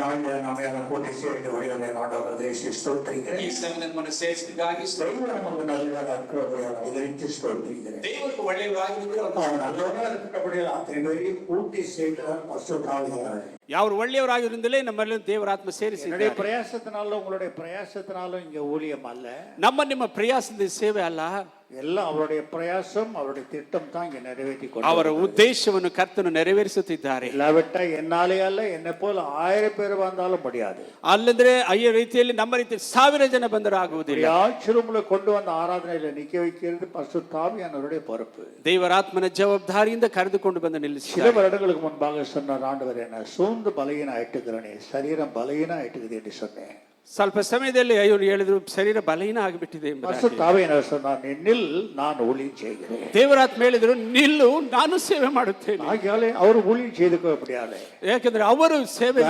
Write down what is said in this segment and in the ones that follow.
ನಾಳೆ ನಮ್ಮೆಲ್ಲ ಕೂಡಿ ಸೇರಿ ಒಳ್ಳೆಯ ನಾಡೋದೇ ಸ್ತೋತ್ರಿக்கிறேன். ಈ ಸಮಯದಲ್ಲಿ మనం ಸೇರಿಸಿಗಾಗಿ ದೈವ ನಮಗೆ நல்லதாக இருக்கிறபடியால் இதற்கு ಸ್ತೋತ್ರಿக்கிறேன். ದೇವರು ಒಳ್ಳೆಯವರಾಗಿರುವುದು அவன் நல்லவராக இருக்கிறபடியால் அத்தனை பேரையும் கூட்டி சேர்க்கிறார் பரிசுத்தாவியானவர். யார் ಒಳ್ಳೆಯವರಾಗಿರುವುದಲೇ ನಮ್ಮಲ್ಲಿ ದೇವರ ಆತ್ಮ ಸೇರಿಸಿದ್ದಾರೆ. என்னுடைய பிரயாசத்தினாலும் உங்களுடைய பிரயாசத்தினாலும் இங்க ஊழியம் அல்ல, ನಿಮ್ಮ ಪ್ರಯಾಸದ ಸೇವೆ ಅಲ್ಲ, எல்லாம் அவருடைய பிரயாசம் அவருடைய திட்டம் தான் இங்க நிறைவேற்றி கொண்டு ಅವರ ಉದ್ದೇಶವನ್ನು ಕರ್ತನು ನೆರವೇರಿಸುತ್ತಿದ್ದಾರೆ. இல்லாவிட்டா என்னாலே அல்ல, என்னை போல 1000 பேர் வந்தாலும் முடியாது. ಅಲ್ಲಂದ್ರೆ ಅಯ್ಯ ರೀತಿಯಲ್ಲಿ ನಮ್ಮ ರೀತಿ 1000 ಜನ ಬಂದರೂ ಆಗುವುದಿಲ್ಲ. ஆச்சரியமுள்ள கொண்டு வந்த ஆராதனையில நிக்க வைக்கிறது பரிசுத்தாவியானவருடைய பொறுப்பு. ದೇವರಾತ್ಮನ ಜವಾಬ್ದಾರಿಯಿಂದ ಕರೆದುಕೊಂಡು ಬಂದು ನಿಲ್ಲಿಸಿ சில வருடங்களுக்கு முன்பாக சொன்னார் ஆண்டவர், என்ன சூழ்ந்து பலகீன ஆயிட்டுக்கிறேனே, சரீரம் பலகீன ஆயிட்டுக்குது என்று சொன்னேன். ಸ್ವಲ್ಪ ಸಮಯದಲ್ಲಿ ಅಯ್ಯೋ ಹೇಳಿದ್ರು ಶರೀರ ಬಲಹೀನ ಆಗಿಬಿಟ್ಟಿದೆ பரிசுத்தாவியானவர் சொன்னார், நீ நில், நான் ஊழியம் செய்கிறேன். ದೇವರಾತ್ಮ ಹೇಳಿದ್ರು ನಿಲ್ಲು, ನಾನು ಸೇವೆ ಮಾಡುತ್ತೇನೆ. ஆகையாலே அவர் ஊழியம் செய்துக்க முடியாது. ಯಾಕಂದ್ರೆ ಅವರು ಸೇವೆ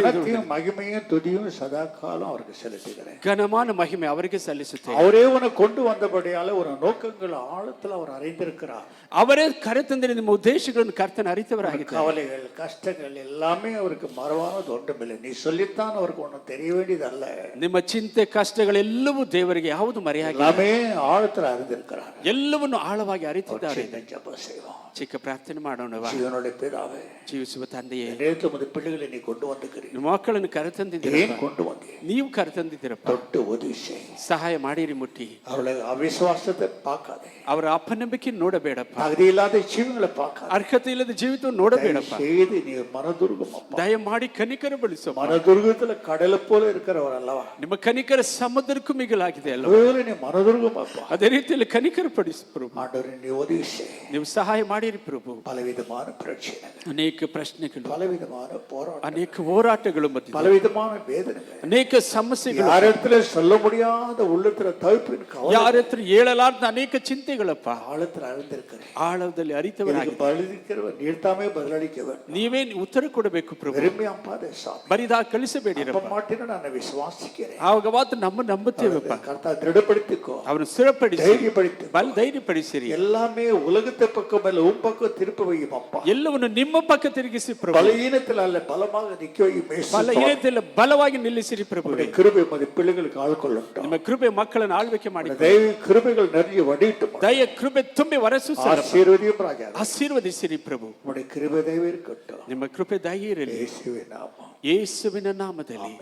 மகிமையும் துதியும் சதா காலம் அவருக்கு செலுத்துகிறேன். ಘನಮಾನ ಮಹಿಮೆ ಅವರಿಗೆ ಸಲ್ಲಿಸುತ್ತೇನೆ. அவரே உன்னை கொண்டு வந்தபடியால ஒரு நோக்கங்கள் ஆழத்துல அவர் அறிந்திருக்கிறார். ಅವರೇ ಕರೆತಂದ್ರೆ ನಿಮ್ಮ ಉದ್ದೇಶಗಳನ್ನು ಕರ್ತನ ಅರಿತವರಾಗಿದ್ದಾರೆ. கவலைகள் கஷ்டங்கள் எல்லாமே அவருக்கு மறவானது ஒன்றுமில்லை. நீ சொல்லித்தான் அவருக்கு ஒன்றும் தெரிய வேண்டியதல்ல. ನಿಮ್ಮ ಚಿಂತೆ ಕಷ್ಟಗಳೆಲ್ಲವೂ ದೇವರಿಗೆ ಯಾವುದು ಮರೆಯಾಗಿಲ್ಲ. எல்லாமே ஆழத்துல அறிந்திருக்கிறார். ಎಲ್ಲವನ್ನು ಆಳವಾಗಿ ಅರಿತಿದ್ದಾರೆ. ஜெபம் செய்வோம். ಚಿಕ್ಕ ಪ್ರಾರ್ಥನೆ ಮಾಡೋಣ. ஜீவனுடைய பிதாவே, ಜೀವಿಸುವ ತಂದೆಯೇ, நேற்று பிள்ளைகளை நீ கொண்டு வந்துக்கிறீ. ನಿಮ್ಮ ಮಕ್ಕಳನ್ನು ಕರೆತಂದಿದ್ದೀರಿ. ஏன் கொண்டு வந்தீ? ನೀವು ಕರೆತಂದಿದ್ದೀರಪ್ಪ. தொட்டு உதவி செய். ಸಹಾಯ ಮಾಡಿರಿ, ಮುಟ್ಟಿ. அவளை அவிசுவாசத்தை பார்க்காதே. ಅವರ ಅಪನಂಬಿಕೆ ನೋಡಬೇಡಪ್ಪ. தகுதி இல்லாத ஜீவங்களை பார்க்காதே. ಅರ್ಹತೆ ಇಲ್ಲದ ಜೀವಿತ ನೋಡಬೇಡಪ್ಪ. செய்து நீ மனதுருகம் ದಯಮಾಡಿ ಕನಿಕರ ಬಳಿಸು. மனதுருகத்துல கடலை போல இருக்கிறவர் அல்லவா? ನಿಮ್ಮ ಕನಿಕರ ಸಮುದ್ರಕ್ಕೂ ಮಿಗಿಲಾಗಿದೆ ಅಲ್ವಾ? நீ மனதுருகம் ಅದೇ ರೀತಿಯಲ್ಲಿ ಕನಿಕರ ಪಡಿಸು ಪ್ರಭು. ஆண்டவரே, நீ உதவி செய். ನೀವು ಸಹಾಯ ಮಾಡಿರಿ ಪ್ರಭು. பலவிதமான பிரச்சனைகள், ಅನೇಕ ಪ್ರಶ್ನೆಗಳು, பலவிதமான போராட்டம், ಅನೇಕ ಹೋರಾಟಗಳು, ಮತ್ತು பலவிதமான வேதனைகள், ಅನೇಕ ಸಮಸ್ಯೆಗಳು, யாரிடத்துல சொல்ல முடியாத உள்ளத்துல தவிப்பின் கவலை, ಯಾರ ಹತ್ರ ಹೇಳಲಾರ್ದ ಅನೇಕ ಚಿಂತೆಗಳಪ್ಪ. ஆழத்துல அறிந்திருக்கிறேன். ಆಳದಲ್ಲಿ ಅರಿತವರಾಗಿ பதிலளிக்கிறவர் நீர்த்தாமே பதிலளிக்க வேண்டும். ನೀವೇ ಉತ್ತರ ಕೊಡಬೇಕು ಪ್ರಭು. பெருமையாம்பாதே சாமி. ಬರಿದಾ ಕಳಿಸಬೇಡಿರಪ್ಪ. மாட்டேன்னு நான் விசுவாசிக்கிறேன். ಆವಾಗ ಮಾತ್ರ ನಮ್ಮ ನಂಬುತ್ತೇವಪ್ಪ. கர்த்தா ದೃಢಪಡಿಸಿಕೋ. ಅವನು ಸ್ಥಿರಪಡಿಸಿ, ಧೈರ್ಯಪಡಿಸಿ, ಧೈರ್ಯಪಡಿಸಿರಿ. எல்லாமே உலகத்தை பக்கம் அல்ல, உன் பக்கம் திருப்ப வையும் அப்பா. ಎಲ್ಲವನ್ನು ನಿಮ್ಮ ಪಕ್ಕ ತಿರುಗಿಸಿ ಪ್ರಭು. பலಹீனத்தில் அல்ல, பலமாக நிக்க வையும். ಬಲಹೀನತೆಯಲ್ಲಿ ಬಲವಾಗಿ ನಿಲ್ಲಿಸಿರಿ ಪ್ರಭು. கிருபை மதி பிள்ளைகளுக்கு ஆள்கொள்ளட்டும். ನಿಮ್ಮ ಕೃಪೆ ಮಕ್ಕಳನ್ನು ಆಳ್ವಿಕೆ ಮಾಡಿ. ದೈವ ಕೃಪೆಗಳು நிறைய வடிட்டும். ದಯ ಕೃಪೆ ತುಂಬಿ ವರಸು. ஆசீர்வதியும் ராஜா. ಆಶೀರ್ವದಿಸಿರಿ ಪ್ರಭು. உம்முடைய கிருபை ದಯவு இருக்கட்டும். ನಿಮ್ಮ ಕೃಪೆ ದಯ ಇರಲಿ. ಯೇಸುವಿನ ನಾಮ. ಯೇಸುವಿನ ನಾಮದಲ್ಲಿ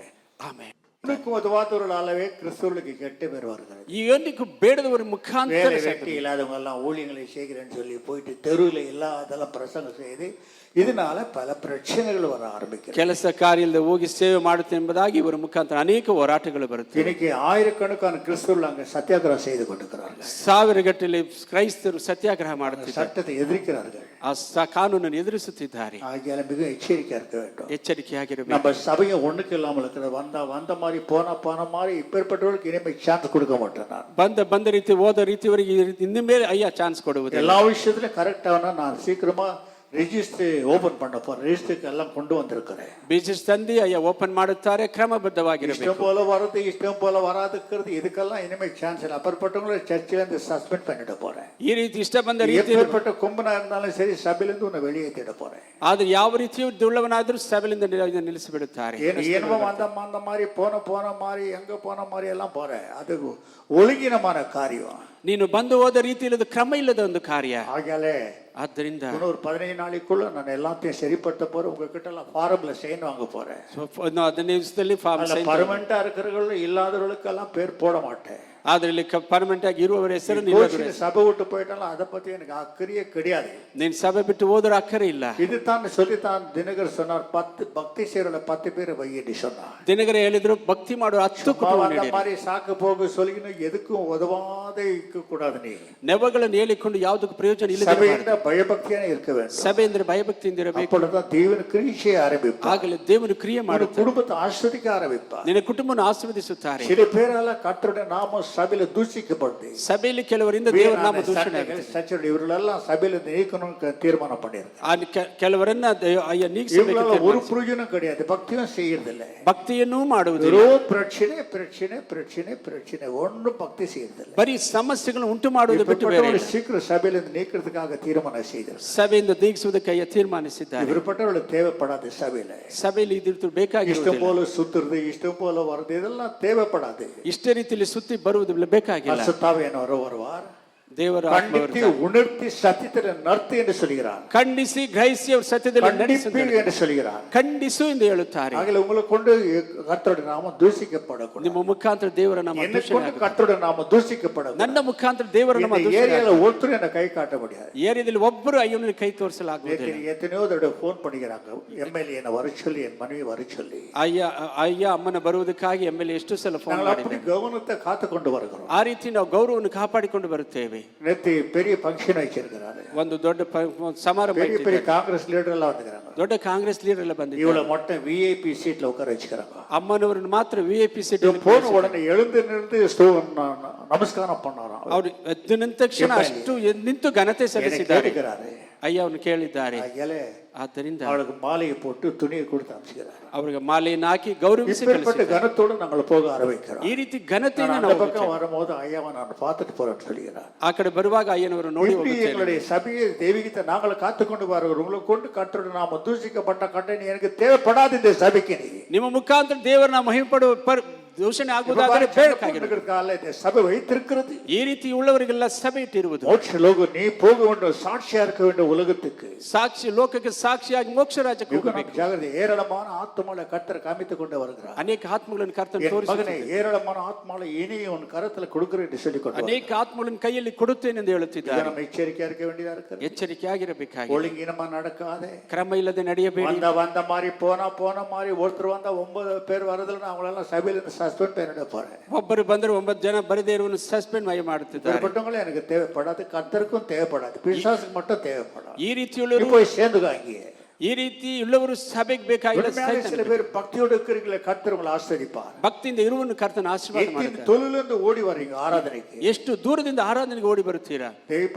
ಆಮೆನ್. உனக்கு உதவாதவர்களாலவே கிறிஸ்துவுக்கு கெட்ட பேர் வருகிறது. ಇವನಿಗೂ ಬೇಡದವರ ಮುಖಾಂತರ வெட்டி இல்லாதவங்க எல்லாம் ஊழியங்களை செய்கிறேன்னு சொல்லி போயிட்டு தெருவில் இல்லாதெல்லாம் பிரசங்கம் செய்து இதனால பல பிரச்சனைகள் வர ஆரம்பிக்கிறது. ಕೆಲಸ ಕಾರ್ಯದಲ್ಲಿ ಹೋಗಿ ಸೇವೆ ಮಾಡುತ್ತೆ ಎಂಬುದಾಗಿ ಇವರ ಮುಖಾಂತರ ಅನೇಕ ಹೋರಾಟಗಳು ಬರುತ್ತವೆ. இன்னைக்கு ஆயிரக்கணக்கான கிறிஸ்தவர்கள் அங்கே சத்தியாகிரகம் செய்து கொண்டிருக்கிறார்கள். ಸಾವಿರಗಟ್ಟಲೆ ಕ್ರೈಸ್ತರು ಸತ್ಯಾಗ್ರಹ ಮಾಡುತ್ತಿದ್ದಾರೆ. சட்டத்தை எதிர்க்கிறார்கள். ಆ ಕಾನೂನನ್ನು ಎದುರಿಸುತ್ತಿದ್ದಾರೆ. ஆகியால மிக எச்சரிக்கையா இருக்க வேண்டும். ಎಚ್ಚರಿಕೆಯಾಗಿರಬೇಕು. நம்ம சபையை ஒண்ணுக்கு இல்லாமல் இருக்கிற வந்த மாதிரி போன மாதிரி இப்பேற்பட்டவர்களுக்கு இனிமே சான்ஸ் கொடுக்க மாட்டேன். நான் ಬಂದ ರೀತಿ ಹೋದ ರೀತಿಯವರಿಗೆ ಇನ್ನು ಮೇಲೆ ಅಯ್ಯ ಚಾನ್ಸ್ ಕೊಡುವುದು. எல்லா விஷயத்திலும் கரெக்டாக நான் சீக்கிரமா ರಿಜಿಸ್ಟ್ರಿ ಓಪನ್ பண்ணப்போ ರಿಜಿಸ್ಟ್ರಿಗೆ எல்லாம் கொண்டு வந்திருக்கிறேன். ಬಿಸಿನೆಸ್ ತಂದಿ ಅಯ್ಯ ಓಪನ್ ಮಾಡುತ್ತಾರೆ, ಕ್ರಮಬದ್ಧವಾಗಿರಬೇಕು. இஷ்டம் போல வரது இஷ்டம் போல வராதுக்கிறது இதுக்கெல்லாம் இனிமே சான்ஸ் இல்லை. அப்பற்பட்டவங்களை சர்ச்சில இருந்து சஸ்பெண்ட் பண்ணிட போறேன். ಈ ರೀತಿ ಇಷ್ಟ ಬಂದ ರೀತಿ எப்பேற்பட்ட கும்பனா இருந்தாலும் சரி சபையிலிருந்து உன்னை வெளியேற்றிட போறேன். ಆದ್ರೆ ಯಾವ ರೀತಿಯುಳ್ಳವನಾದ್ರೂ ಸಭೆಯಿಂದ ನಿಲ್ಲಿಸಿಬಿಡುತ್ತಾರೆ. ಏನೋ அந்த மாதிரி போன மாதிரி எங்க போன மாதிரி எல்லாம் போறேன். அது ஒழுங்கினமான காரியம். ನೀನು ಬಂದು ಹೋದ ರೀತಿ ಇಲ್ಲದ ಕ್ರಮ ಇಲ್ಲದ ಒಂದು ಕಾರ್ಯ. ஆகையாலே ಆದ್ದರಿಂದ ஒரு 15 நாளைக்குள்ள நான் எல்லாத்தையும் சரிப்படுத்த போறேன். உங்ககிட்ட எல்லாம் ஃபார்ம்ல சைன் வாங்க போறேன். 15 ದಿವಸದಲ್ಲಿ ಫಾರ್ಮ್ ಸೈನ್. ಪರ್ಮನೆಂಟ್ இருக்கிறவர்கள் இல்லாதவர்களுக்கெல்லாம் பேர் போட மாட்டேன். ಆದ್ರೆ ಇಲ್ಲಿ ಪರ್ಮನೆಂಟ್ ಆಗಿ ಇರುವವರ ಹೆಸರು ಸಭೆ விட்டு போயிட்டாலும் அதை பத்தி எனக்கு அக்கறையே கிடையாது. ನೀನ್ ಸಭೆ ಬಿಟ್ಟು ಹೋದ್ರೆ ಅಕ್ಕರೆ ಇಲ್ಲ. இது தான் சொல்லித்தான் தினகர் சொன்னார். 10 பக்தி சேரல 10 பேர் வையிட்டு சொன்னார். ದಿನಗರ ಹೇಳಿದ್ರು ಭಕ್ತಿ ಮಾಡುವ 10 ಕುಟುಂಬ அந்த மாதிரி சாக்கு போக சொல்லின்னு எதுக்கும் உதவாத இருக்க கூடாது. நீ ನೆವಗಳನ್ನು ಹೇಳಿಕೊಂಡು ಯಾವುದಕ್ಕೆ ಪ್ರಯೋಜನ ಇಲ್ಲ. ಸಭೆಯಿಂದ ಭಯಭಕ್ತಿಯಾಗಿ இருக்க வேண்டும். ಸಭೆ ಅಂದ್ರೆ ಭಯಭಕ್ತಿಯಿಂದ ಇರಬೇಕು. அப்பொழுதுதான் தேவன் கிரியை ஆரம்பிப்பார். ಆಗಲೇ ದೇವರು ಕ್ರಿಯೆ ಮಾಡುತ್ತಾರೆ. குடும்பத்தை ஆசீர்வதிக்க ஆரம்பிப்பார். ನಿನ್ನ ಕುಟುಂಬವನ್ನು ಆಶೀರ್ವದಿಸುತ್ತಾರೆ. சில பேரால கர்த்தருடைய நாமம் சபையில தூஷிக்கப்படுது. ಸಭೆಯಲ್ಲಿ ಕೆಲವರಿಂದ ದೇವರ ನಾಮ ದೂಷಣೆ ಆಗುತ್ತೆ. சச்சடி இவர்களெல்லாம் சபையில நீக்கணும்னு தீர்மானம் பண்ணிருக்காங்க. ಕೆಲವರನ್ನ ಅಯ್ಯ ನೀಗಿಸಬೇಕು. இவங்களால ஒரு பிரயோஜனம் கிடையாது, பக்தியும் செய்யறதில்ல, ಭಕ್ತಿಯನ್ನೂ ಮಾಡುವುದಿಲ್ಲ. பிரச்சனை பிரச்சனை பிரச்சனை பிரச்சனை, ஒன்றும் பக்தி செய்யறதில்ல. ಬರೀ ಸಮಸ್ಯೆಗಳನ್ನು ಉಂಟು ಮಾಡುವುದು ಬಿಟ್ಟು ಬೇರೆ ಇಲ್ಲ. சீக்கிரம் சபையில நீக்கிறதுக்காக தீர்மானம் செய்தார். ಸಭೆಯಿಂದ ನೀಗಿಸುವುದಕ್ಕೆ ತೀರ್ಮಾನಿಸಿದ್ದಾರೆ. இவர்பட்டவர்களுக்கு தேவைப்படாது சபையில. ಸಭೆಯಲ್ಲಿ ಇದಿರ್ತು ಬೇಕಾಗಿರುವುದಿಲ್ಲ. இஷ்டம் போல சுத்துறது, இஷ்டம் போல வருது, இதெல்லாம் தேவைப்படாது. ಇಷ್ಟೇ ರೀತಿಯಲ್ಲಿ ಸುತ್ತಿ ಬರುವುದಿಲ್ಲ, ಬೇಕಾಗಿಲ್ಲ. பரிசுத்தாவியானவர் வருவார், ದೇವರ கண்டித்து உணர்த்தி சத்தியத்தை நர்த்து என்று சொல்கிறார். ಖಂಡಿಸಿ ಗ್ರಹಿಸಿ ಅವರು ಸತ್ಯದಲ್ಲಿ ನಡೆಸು என்று சொல்கிறார். ಖಂಡಿಸು ಎಂದು ಹೇಳುತ್ತಾರೆ. ஆகவே உங்களை கொண்டு கர்த்தருடைய நாமம் தூஷிக்கப்படக்கூடாது. ನಿಮ್ಮ ಮುಖಾಂತರ ದೇವರ ನಾಮ ದೂಷಣೆ ಆಗಬೇಕು. கர்த்தருடைய நாமம் தூஷிக்கப்படக்கூடாது. ನನ್ನ ಮುಖಾಂತರ ದೇವರ ನಾಮ ದೂಷಣೆ ஏரியால ஒருத்தர் என்ன கை காட்ட முடியாது. ಏರಿಯಾದಲ್ಲಿ ಒಬ್ಬರು ಅಯ್ಯನಿಗೆ ಕೈ ತೋರಿಸಲಾಗುವುದಿಲ್ಲ. எத்தனையோ தடவை ஃபோன் பண்ணிக்கிறாங்க, எம்எல்ஏ என்ன வர சொல்லி, என் மனைவி வர சொல்லி. ಅಯ್ಯ ಅಮ್ಮನ ಬರುವುದಕ್ಕಾಗಿ ಎಮ್ಮೆಲ್ಯೆ ಎಷ್ಟು ಸಲ ಫೋನ್ ಮಾಡಿದ್ದಾರೆ. கவனத்தை காத்து கொண்டு வருகிறோம். ಆ ರೀತಿ ನಾವು ಗೌರವವನ್ನು ಕಾಪಾಡಿಕೊಂಡು ಬರುತ್ತೇವೆ. பெரிய ஃபங்க்ஷன் வச்சிருக்கிறாரு, ಒಂದು ದೊಡ್ಡ ಸಮಾರಂಭ, பெரிய காங்கிரஸ் ಲೀಡರ್ ಎಲ್ಲ வந்துக்கிறாங்க. ದೊಡ್ಡ ಕಾಂಗ್ರೆಸ್ ಲೀಡರ್ ಎಲ್ಲ ಬಂದಿದ್ದಾರೆ. இவள மட்டும் விஐபி சீட்ல உட்கார வச்சுக்கிறாங்க. ಅಮ್ಮನವರನ್ನು ಮಾತ್ರ ವಿಐಪಿ ಸೀಟ್ போன உடனே எழுந்து நின்று நமஸ்காரம் பண்ணாராம். ಅವರು ಎದ್ದು ನಿಂತ ತಕ್ಷಣ ಅಷ್ಟು ನಿಂತು ಘನತೆ ಸಲ್ಲಿಸಿದ್ದಾರೆ. ಅಯ್ಯ ಅವನು ಕೇಳಿದ್ದಾರೆ. ಆದ್ದರಿಂದ அவளுக்கு மாலையை போட்டு துணியை கொடுத்து அனுப்பிச்சுக்கிறார். ಅವರಿಗೆ ಮಾಲೆಯನ್ನು ಹಾಕಿ ಗೌರವಿಸಿ ಕಳಿಸಿದ್ದಾರೆ. கனத்தோடு நாங்கள் போக ஆரம்பிக்கிறோம். ಈ ರೀತಿ ಘನತೆಯನ್ನು ನಾವು பக்கம் வரும்போது ஐயாவை நான் பார்த்துட்டு போறேன்னு சொல்கிறார். ಆ ಕಡೆ ಬರುವಾಗ ಅಯ್ಯನವರು ನೋಡಿ ಹೋಗುತ್ತಾರೆ. எங்களுடைய சபையை தெய்வீகத்தை நாங்கள் காத்துக்கொண்டு வருகிறோம். உங்களை கொண்டு கர்த்தருடைய நாம தூஷிக்கப்பட்ட கண்டனை எனக்கு தேவைப்படாது. இந்த சபைக்கு ನಿಮ್ಮ ಮುಖಾಂತರ ದೇವರ ನಾಮ ಮಹಿಮೆ ಪಡುವ ದೂಷಣೆ ಆಗುವುದಾದರೆ ಬೇಕಾಗಿರುತ್ತದೆ. சபை வைத்திருக்கிறது. ಈ ರೀತಿ உள்ளவರಿಗೆಲ್ಲ ಸಭೆ ಇಟ್ಟಿರುವುದು. மோட்ச லோகம் நீ போக வேண்டும், சாட்சியா இருக்க வேண்டும் உலகத்துக்கு. ಸಾಕ್ಷಿ ಲೋಕಕ್ಕೆ ಸಾಕ್ಷಿಯಾಗಿ ಮೋಕ್ಷ ರಾಜ್ಯಕ್ಕೆ ಹೋಗಬೇಕು. ಜಾಗೃತಿ ஏராளமான ஆத்மாக்களை கர்த்தர் காமித்துக் கொண்டு வருகிறார். ಅನೇಕ ಆತ್ಮಗಳನ್ನು ಕರ್ತನು ತೋರಿಸುತ್ತಾನೆ. ஏராளமான ஆத்மாக்களை இனி உன் கரத்துல கொடுக்கிறேன் என்று சொல்லி கொண்டு ಅನೇಕ ಆತ್ಮಗಳನ್ನು ಕೈಯಲ್ಲಿ ಕೊಡುತ್ತೇನೆ ಎಂದು ಹೇಳುತ್ತಿದ್ದಾರೆ. நம்ம எச்சரிக்கையா இருக்க வேண்டியதா இருக்கு. ಎಚ್ಚರಿಕೆಯಾಗಿರಬೇಕಾಗಿದೆ. ஒழுங்கீனமா நடக்காதே, ಕ್ರಮ ಇಲ್ಲದೆ ನಡೆಯಬೇಡಿ. வந்த மாதிரி போன மாதிரி ஒருத்தர் வந்தா 9 பேர் வரதுல அவங்களெல்லாம் சபையில சஸ்பெண்ட் பண்ணிட போறேன். ಒಬ್ಬರು ಬಂದರೆ 9 ಜನ ಬರದೇ ಇರುವನು ಸಸ್ಪೆಂಡ್ ಮಾಡುತ್ತಿದ್ದಾರೆ. பட்டவங்களே எனக்கு தேவைப்படாது, கர்த்தருக்கும் தேவைப்படாது, பிசாசுக்கு மட்டும் தேவைப்படாது. ಈ ರೀತಿಯುಳ್ಳವರು போய் சேர்ந்துகாங்க. ಈ ರೀತಿ ಉಳ್ಳವರು ಸಭೆಗೆ ಬೇಕಾಗಿಲ್ಲ. சில பேர் பக்தியோடு இருக்கிறீங்களே, கர்த்தர் உங்களை ஆசீர்வதிப்பார். ಭಕ್ತಿಯಿಂದ ಇರುವನು ಕರ್ತನ ಆಶೀರ್ವಾದ ಮಾಡುತ್ತಾನೆ. தொழிலிருந்து ಓಡಿ வரீங்க ಆರಾಧನೆಗೆ, ಎಷ್ಟು ದೂರದಿಂದ ಆರಾಧನೆಗೆ ಓಡಿ ಬರುತ್ತೀರಾ.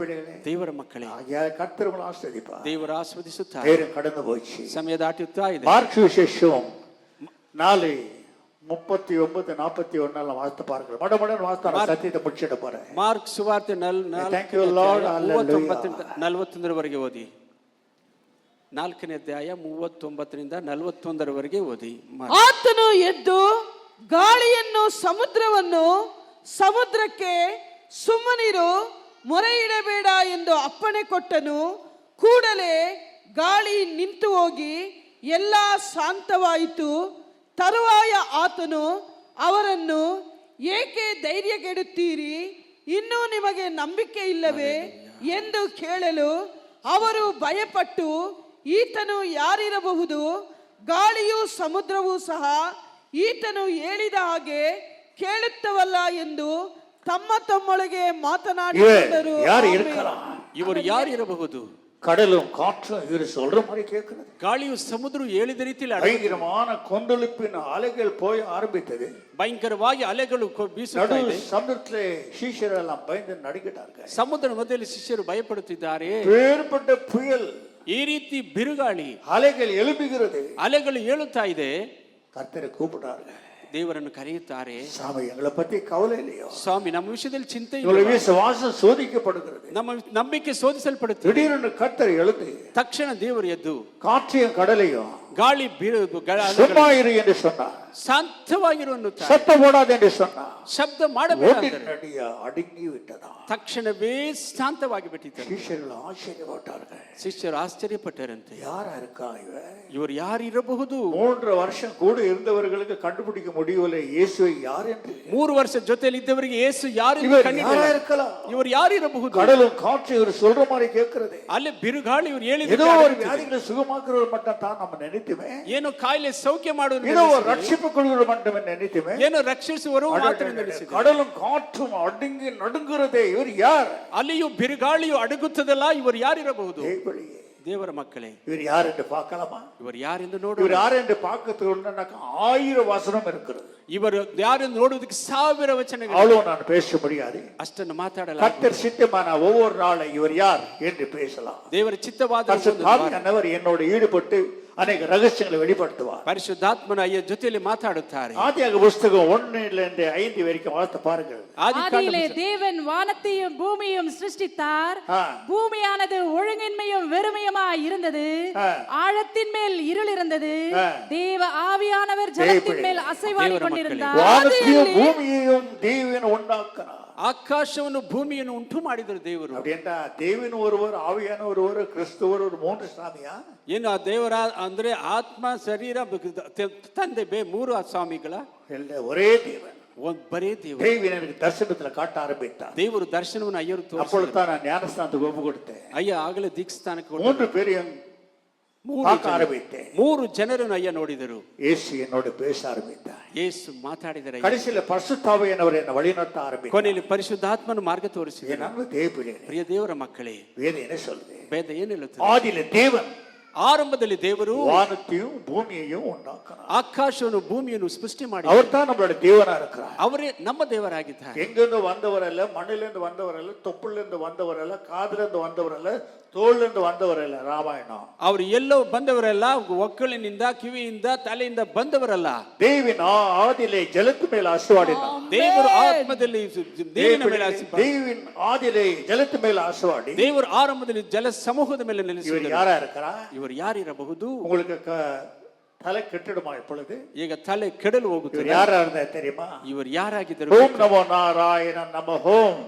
ದೇವರ ಮಕ್ಕಳೇ, கர்த்தர் உங்களை ஆசீர்வதிப்பார். ದೇವರು ಆಶೀರ್ವದಿಸುತ್ತಾರೆ. நேரம் கடந்து போச்சு, ಸಮಯ ದಾಟುತ್ತಾ ಇದೆ. மார்க் சுவிசேஷம் 4:39-41 வாசித்து பாருங்க. மடமடன் வாசித்தா சத்தியத்தை முடிச்சிட போறேன். ಮಾರ್ಕ್ ಸುವಾರ್ತೆ 4:41 ಓದಿ. 4ನೇ ಅಧ್ಯಾಯ 39ರಿಂದ 41 ಓದಿ. ಆತನು ಎದ್ದು ಗಾಳಿಯನ್ನು ಸಮುದ್ರವನ್ನು ಸಮುದ್ರಕ್ಕೆ ಸುಮ್ಮನಿರು, ಮೊರೆ ಇಡಬೇಡ ಎಂದು ಅಪ್ಪಣೆ ಕೊಟ್ಟನು. ಕೂಡಲೇ ಗಾಳಿ ನಿಂತು ಹೋಗಿ ಎಲ್ಲ ಶಾಂತವಾಯಿತು. ತರುವಾಯ ಆತನು ಅವರನ್ನು, ಏಕೆ ಧೈರ್ಯಗೆಡುತ್ತೀರಿ, ಇನ್ನೂ ನಿಮಗೆ ನಂಬಿಕೆ ಇಲ್ಲವೇ ಎಂದು ಕೇಳಲು ಅವರು ಭಯಪಟ್ಟು, ಈತನು ಯಾರಿರಬಹುದು, ಗಾಳಿಯೂ ಸಮುದ್ರವೂ ಸಹ ಈತನು ಹೇಳಿದ ಹಾಗೆ ಕೇಳುತ್ತವಲ್ಲ ಎಂದು ತಮ್ಮೊಳಗೆ ಮಾತನಾಡಿದರು. ಇವರು ಯಾರಿರಬಹುದು? கடலும் காற்றும் இவர் சொல்ற மாதிரி கேட்கிறது. ಗಾಳಿಯು ಸಮುದ್ರ ಹೇಳಿದ ರೀತಿಯಲ್ಲಿ பயங்கரமான கொந்தளிப்பின் அலைகள் போய் ஆரம்பித்தது. ಭಯಂಕರವಾಗಿ ಅಲೆಗಳು ಬೀಸುತ್ತಾ ಇದೆ. ಸಮುದ್ರದಲ್ಲಿ ಶಿಷ್ಯರೆல்லாம் பயந்து ನಡುಗಿட்டார்கள். ಸಮುದ್ರ ಮಧ್ಯದಲ್ಲಿ ಶಿಷ್ಯರು ಭಯಪಡುತ್ತಿದ್ದಾರೆ. ಬೇರ್ಪಟ್ಟ புயல், ಈ ರೀತಿ ಬಿರುಗಾಳಿ, ಅಲೆಗಳು எழும்புகிறது, ಅಲೆಗಳು ಏಳುತ್ತಾ ಇದೆ. ಕರ್ತரை கூப்பிட்டார்கள், ದೇವರನ್ನು ಕರೆಯುತ್ತಾರೆ. ಸ್ವಾಮಿ எங்களை பத்தி கவலை இல்லையோ? ಸ್ವಾಮಿ ನಮ್ಮ ವಿಷಯದಲ್ಲಿ ಚಿಂತೆ ಇಲ್ಲ. ವಿಶ್ವಾಸ சோதிக்கப்படுகிறது, ನಮ್ಮ ನಂಬಿಕೆ ಶೋಧಿಸಲ್ಪಡುತ್ತದೆ. திடீரென்று கர்த்தர் எழுந்து ತಕ್ಷಣ ದೇವರು ಎದ್ದು காற்றையும் கடலையும் ಗಾಳಿ சும்மாயிரு என்று சொன்னார், ಶಾಂತವಾಗಿರು ಅನ್ನುತ್ತಾರೆ. சத்தம் போடாது என்று சொன்னார், ಶಬ್ದ ಮಾಡಬೇಡ ಅಡಗಿ விட்டதா. ತಕ್ಷಣವೇ ಶಾಂತವಾಗಿ ಬಿಟ್ಟಿದ್ದಾರೆ. ಶಿಷ್ಯರು ಆಶ್ಚರ್ಯಪಟ್ಟರು. ಶಿಷ್ಯರು ಆಶ್ಚರ್ಯಪಟ್ಟರಂತೆ. யாரா இருக்கா ಇವರು ಯಾರು ಇರಬಹುದು? 3 வருஷம் கூட இருந்தவர்களுக்கு கண்டுபிடிக்க முடியவில்லை இயேசுவை யார் என்று. 3 ವರ್ಷ ಜೊತೆಯಲ್ಲಿ ಇದ್ದವರಿಗೆ ಯೇಸು ಯಾರು ಎಂದು ಕಂಡುಹಿಡಿಯಲಿಲ್ಲ. ಇವರು ಯಾರು ಇರಬಹುದು? கடலும் காற்று இவர் சொல்ற மாதிரி கேட்கிறது. ಅಲ್ಲಿ ಬಿರುಗಾಳಿ ಇವರು ಹೇಳಿದ ஏதோ ஒரு வியாதிகளை சுகமாக்குறவர் மட்டும் தான் நம்ம நினைத்துமே. ಏನೋ ಕಾಯಿಲೆ ಸೌಖ್ಯ ಮಾಡುವುದು, ஏதோ ரட்சிப்பு கொள்கிறவர் மட்டும் நினைத்துமே. ಏನೋ ರಕ್ಷಿಸುವರು ಮಾತ್ರ ನೆನೆಸಿದೆ. கடலும் காற்றும் அடங்கி நடுங்குறதே, இவர் யார்? ಅಲ್ಲಿಯೂ ಬಿರುಗಾಳಿಯು ಅಡಗುತ್ತದಲ್ಲ, ಇವರು ಯಾರಿರಬಹುದು? ದೇವರ ಮಕ್ಕಳೇ, இவர் யார் என்று பார்க்கலாமா? ಇವರು ಯಾರೆಂದು இவர் ನೋಡು. யார் என்று பார்க்கறதுக்கு 1000 வசனம் இருக்கிறது. ಇವರು ಯಾರೆಂದು ನೋಡುವುದಕ್ಕೆ 1000 ವಚನಗಳು. அவ்வளவு நான் பேச முடியாது. ಅಷ್ಟನ್ನು ಮಾತಾಡಲ್ಲ. கர்த்தர் சித்தமான ஒவ்வொரு நாளும் இவர் யார் என்று பேசலாம். ದೇವರ ಚಿತ್ತವಾದ பரிசுத்தாவியானவர் என்னோடு ஈடுபட்டு ಅನೇಕ ರಹಸ್ಯங்களை வெளிப்படுத்துவார். ಪರಿಶುದ್ಧಾತ್ಮನ ಅಯ್ಯ ಜೊತೆಯಲ್ಲಿ ಮಾತಾಡುತ್ತಾರೆ. ஆதியாகம புத்தகம் 1லிருந்து 5 வரைக்கும் வாசித்து பாருங்கள். ஆதியிலே தேவன் வானத்தையும் பூமியையும் சிருஷ்டித்தார். பூமியானது ஒழுங்கின்மையும் வெறுமையுமாய் இருந்தது. ஆழத்தின் மேல் இருள் இருந்தது. தேவ ஆவியானவர் ஜலத்தின் மேல் அசைவாடிக் கொண்டிருந்தார். வானத்தையும் பூமியையும் தேவன் உண்டாக்கினார். ಆಕಾಶವನ್ನು ಭೂಮಿಯನ್ನು ಉಂಟು ಮಾಡಿದರು ದೇವರು. அப்படின்னா தேவன் ஒருவர், ஆவியான ஒருவர், கிறிஸ்துவர் ஒரு 3 சாமியா? ಏನು ಆ ದೇವರ ಅಂದ್ರೆ ಆತ್ಮ ಶರೀರ ತಂದೆ ಮೂರು ಸ್ವಾಮಿಗಳ இல்ல, ஒரே தேவன். ಬರೇ ದೇವರು. தேவன் எனக்கு தரிசனத்துல காட்ட ஆரம்பித்தார். ದೇವರು ದರ್ಶನವನ್ನು ಅಯ್ಯರು அப்பொழுது தான் நான் ஞானஸ்தானத்துக்கு ஒப்பு கொடுத்தேன். ಅಯ್ಯ ಆಗಲೇ ದೀಕ್ಷಾಸ್ಥಾನಕ್ಕೆ 3 பேரையும் பார்க்க ஆரம்பித்தேன். 3 ಜನರನ್ನು ಅಯ್ಯ ನೋಡಿದರು. இயேசு என்னோடு பேச ஆரம்பித்தார். ಯೇಸು ಮಾತಾಡಿದರೆ கடைசியில பரிசுத்தாவியானவர் என்னை வழிநடத்த ஆரம்பித்தார். ಕೊನೆಯಲ್ಲಿ ಪರಿಶುದ್ಧಾತ್ಮನ ಮಾರ್ಗ ತೋರಿಸಿದರು. என் அன்பு தேவப்பிள்ளைகளே, ಪ್ರಿಯ ದೇವರ ಮಕ್ಕಳೇ, வேதம் என்ன சொல்லுது? ವೇದ ಏನು ಹೇಳುತ್ತದೆ? ஆதியிலே தேவன் ಆರಂಭದಲ್ಲಿ ದೇವರು வானத்தையும் பூமியையும் உண்டாக்கினார். ಆಕಾಶವನ್ನು ಭೂಮಿಯನ್ನು ಸೃಷ್ಟಿ ಮಾಡಿ அவர் தான் நம்மளோட தேவனா இருக்கிறார். ಅವರೇ ನಮ್ಮ ದೇವರಾಗಿದ್ದಾರೆ. எங்கிருந்து வந்தவரல்ல, மண்ணிலிருந்து வந்தவரல்ல, தொப்புளிலிருந்து வந்தவரல்ல, காதிலிருந்து வந்தவரல்ல, தோளிலிருந்து வந்தவரல்ல. ராமாயணம். ಅವರು ಎಲ್ಲೋ ಬಂದವರಲ್ಲ, ಒಕ್ಕಲಿನಿಂದ ಕಿವಿಯಿಂದ ತಲೆಯಿಂದ ಬಂದವರಲ್ಲ. தேவன் ஆதியிலே ஜலத்து மேல் அசைவாடினார். ದೇವರು ಆತ್ಮದಲ್ಲಿ ದೇವಿನ ಮೇಲೆ தேவன் ஆதியிலே ஜலத்து மேல் அசைவாடி ದೇವರು ಆರಂಭದಲ್ಲಿ ಜಲ ಸಮೂಹದ ಮೇಲೆ இவர் ನೆಲೆಸಿದರು. யாரா இருக்கிறார்? ಇವರು ಯಾರಿರಬಹುದು? உங்களுக்கு தலை கெட்டிடுமா? இப்பொழுது ಈಗ ತಲೆ ಕೆಡಲು இவர் ಹೋಗುತ್ತದೆ. யாரா இருந்தா தெரியுமா? ಇವರು ಯಾರಾಗಿದ್ದರು? ஓம் நமோ நாராயண நம ஹோம்.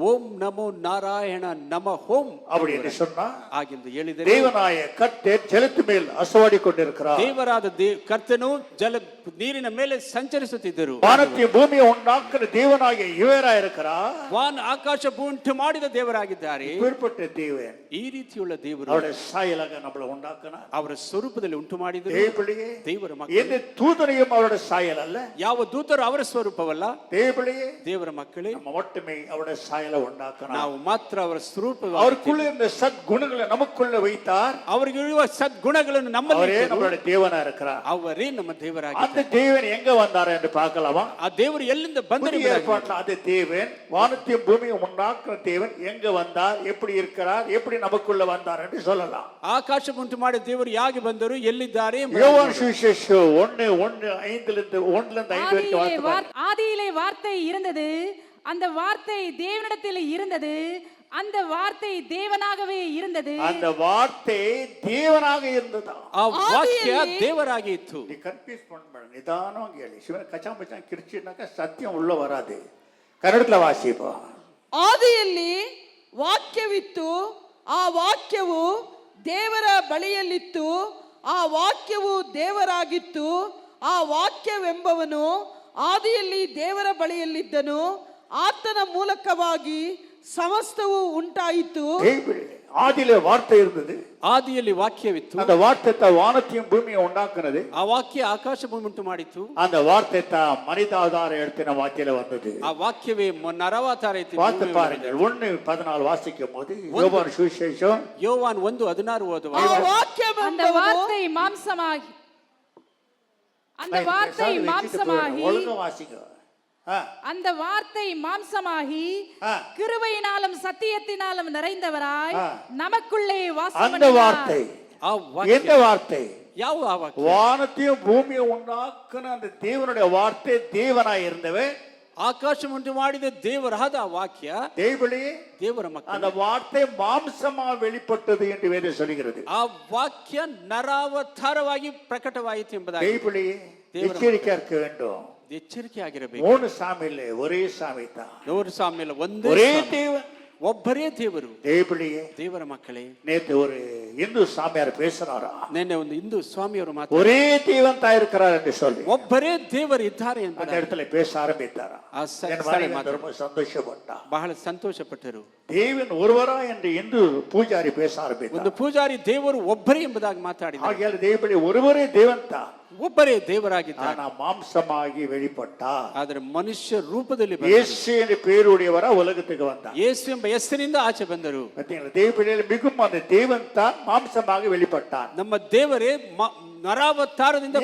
ಓಂ ನಮೋ ನಾರಾಯಣ ನಮ ಹೋಂ அப்படி என்று சொன்னா ಹಾಗೆಂದು ಹೇಳಿದರೆ தேவனாய கர்த்தர் ஜலத்து மேல் அசைவாடி கொண்டிருக்கிறார். ದೇವರಾದ ಕರ್ತನು ಜಲ ನೀರಿನ ಮೇಲೆ ಸಂಚರಿಸುತ್ತಿದ್ದರು. வானத்தையும் பூமியை உண்டாக்குற தேவனாகிய இவரா இருக்கிறார். ವಾನ ಆಕಾಶ ಉಂಟು ಮಾಡಿದ ದೇವರಾಗಿದ್ದಾರೆ. இப்பேற்பட்ட தேவன் ಈ ರೀತಿಯುಳ್ಳ ದೇವರು அவருடைய சாயலாக நம்மளை உண்டாக்கினார். ಅವರ ಸ್ವರೂಪದಲ್ಲಿ ಉಂಟು ಮಾಡಿದರು. தேவப்பிள்ளையே, ದೇವರ ಮಕ್ಕಳು, எந்த தூதனையும் அவருடைய சாயல் அல்ல. ಯಾವ ದೂತರು ಅವರ ಸ್ವರೂಪವಲ್ಲ. தேவப்பிள்ளையே, ದೇವರ ಮಕ್ಕಳೇ, நம்ம மட்டுமே அவருடைய சாயலை உண்டாக்கினார். ನಾವು ಮಾತ್ರ ಅವರ ಸ್ವರೂಪ, அவருக்குள்ள இருந்த சத்குணங்களை நமக்குள்ள வைத்தார். ಅವರಿಗಿರುವ ಸದ್ಗುಣಗಳನ್ನು ನಮ್ಮಲ್ಲಿ அவரே நம்மளுடைய தேவனா இருக்கிறார். ಅವರೇ ನಮ್ಮ ದೇವರಾಗಿ. அந்த தேவன் எங்க வந்தார் என்று பார்க்கலாமா? ಆ ದೇವರು ಎಲ್ಲಿಂದ ಬಂದರು? புதிய ஏற்பாட்டில் அந்த தேவன், வானத்தையும் பூமியும் உண்டாக்குற தேவன் எங்க வந்தார், எப்படி இருக்கிறார், எப்படி நமக்குள்ள வந்தார் என்று சொல்லலாம். ಆಕಾಶ ಉಂಟು ಮಾಡಿದ ದೇವರು ಯಾಕೆ ಬಂದರು, ಎಲ್ಲಿದ್ದಾರೆ? யோவான் சுவிசேஷம் 1:1-5 வரைக்கும் வாசித்து ஆதியிலே வார்த்தை இருந்தது, அந்த வார்த்தை தேவனிடத்தில் இருந்தது, அந்த வார்த்தை தேவனாகவே இருந்தது. அந்த வார்த்தை தேவனாக இருந்ததா? ಆ ವಾಕ್ಯ ದೇವರಾಗಿ ಇತ್ತು. நீ கன்ஃபியூஸ் பண்ண நிதானம் கேளு. சிவன் கச்சாம் பச்சாம் கிரிச்சினாக்க சத்தியம் உள்ள வராது. கன்னடத்துல வாசிப்போம். ಆದಿಯಲ್ಲಿ ವಾಕ್ಯವಿತ್ತು, ಆ ವಾಕ್ಯವು ದೇವರ ಬಳಿಯಲ್ಲಿತ್ತು, ಆ ವಾಕ್ಯವು ದೇವರಾಗಿತ್ತು, ಆ ವಾಕ್ಯವೆಂಬವನು ಆದಿಯಲ್ಲಿ ದೇವರ ಬಳಿಯಲ್ಲಿದ್ದನು, ಆತನ ಮೂಲಕವಾಗಿ ಸಮಸ್ತವು ಉಂಟಾಯಿತು. ஆதியிலே வார்த்தை இருந்தது, ಆದಿಯಲ್ಲಿ ವಾಕ್ಯವಿತ್ತು, அந்த வார்த்தை தான் வானத்தையும் பூமியும் உண்டாக்குனது. ಆ ವಾಕ್ಯ ಆಕಾಶ ಭೂಮಿ ಉಂಟು ಮಾಡಿತ್ತು, அந்த வார்த்தை தான் மனிதாதார எடுத்தின வார்த்தையில வந்தது. ಆ ವಾಕ್ಯವೇ ನರವಾತಾರ ಇತ್ತು. வார்த்தை பாருங்கள், 1:14 வாசிக்கும் போது யோவான் சுவிசேஷம் ಯೋವಾನ್ 1:16 ಆ ಓದುವ. அந்த ವಾಕ್ಯವೆಂಬವನು வார்த்தை மாம்சமாகி அந்த வார்த்தை மாம்சமாகி ஒழுங்கா வாசிங்க. அந்த வார்த்தை மாம்சமாகி கிருபையினாலும் சத்தியத்தினாலும் நிறைந்தவராய் நமக்குள்ளே வாசம் அந்த வார்த்தை, ಆ ವಾಕ್ಯ எந்த வார்த்தை? ಯಾವ ಆ ವಾಕ್ಯ? வானத்தையும் பூமியை உண்டாக்குன அந்த தேவனுடைய வார்த்தை தேவனாய் இருந்தவன், ಆಕಾಶ ಉಂಟು ಮಾಡಿದ ದೇವರಾದ ಆ ವಾಕ್ಯ தேவனே, ದೇವರ ಮಕ್ಕಳು. அந்த வார்த்தை மாம்சமா வெளிப்பட்டது என்று வேதம் சொல்கிறது. ಆ ವಾಕ್ಯ ನರಾವತಾರವಾಗಿ ಪ್ರಕಟವಾಯಿತು ಎಂಬುದಾಗಿ தேவனே, எச்சரிக்கையா இருக்க வேண்டும். ಎಚ್ಚರಿಕೆ ಆಗಿರಬೇಕು. 3 சாமி இல்லை, ஒரே சாமி தான். 100 ಸಾಮ್ಯಲ ಒಂದೇ ஒரே ಸ್ವಾಮಿ. தேவன், ಒಬ್ಬರೇ ದೇವರು. தேவனே, ದೇವರ ಮಕ್ಕಳೇ, நேத்து ஒரு இந்து சாமியார் பேசினாரா, ನಿನ್ನೆ ಒಂದು ಹಿಂದೂ ಸ್ವಾಮಿಯವರು ಮಾತು ஒரே தேவன் தான் இருக்கிறார் என்று சொல்லி ಒಬ್ಬರೇ ದೇವರು ಇದ್ದಾರೆ அந்த ಎಂಬುದಾಗಿ இடத்துல பேச ஆரம்பித்தாரா. ಆ என் ಸ್ಥಳ மனைவி ಮಾತು ரொம்ப சந்தோஷப்பட்டா. ಬಹಳ ಸಂತೋಷಪಟ್ಟರು. தேவன் ஒருவரா என்று இந்து பூஜாரி பேச ಒಂದು ஆரம்பித்தார். ಪೂಜಾರಿ ದೇವರು ಒಬ್ಬರೇ ಎಂಬುದಾಗಿ ಮಾತಾಡಿದರು. ஆகையால் தேவனே ஒருவரே தேவன் தான். ಒಬ್ಬರೇ ದೇವರಾಗಿದ್ದಾರೆ. ஆனா மாம்சமாகி வெளிப்பட்டார். ಆದರೆ ಮನುಷ್ಯ ರೂಪದಲ್ಲಿ ಬಂದರು. இயேசு என்ற பேருடையவரா உலகத்துக்கு வந்தார். ಯೇಸು ಎಂಬ ಹೆಸರಿನಿಂದ ಆಚೆ ಬಂದರು. பாத்தீங்களா, தேவ பிள்ளைகள் மிகவும் அந்த தேவன் தான் மாம்சமாக வெளிப்பட்டார். ನಮ್ಮ ದೇವರೇ ನರಾವತಾರದಿಂದ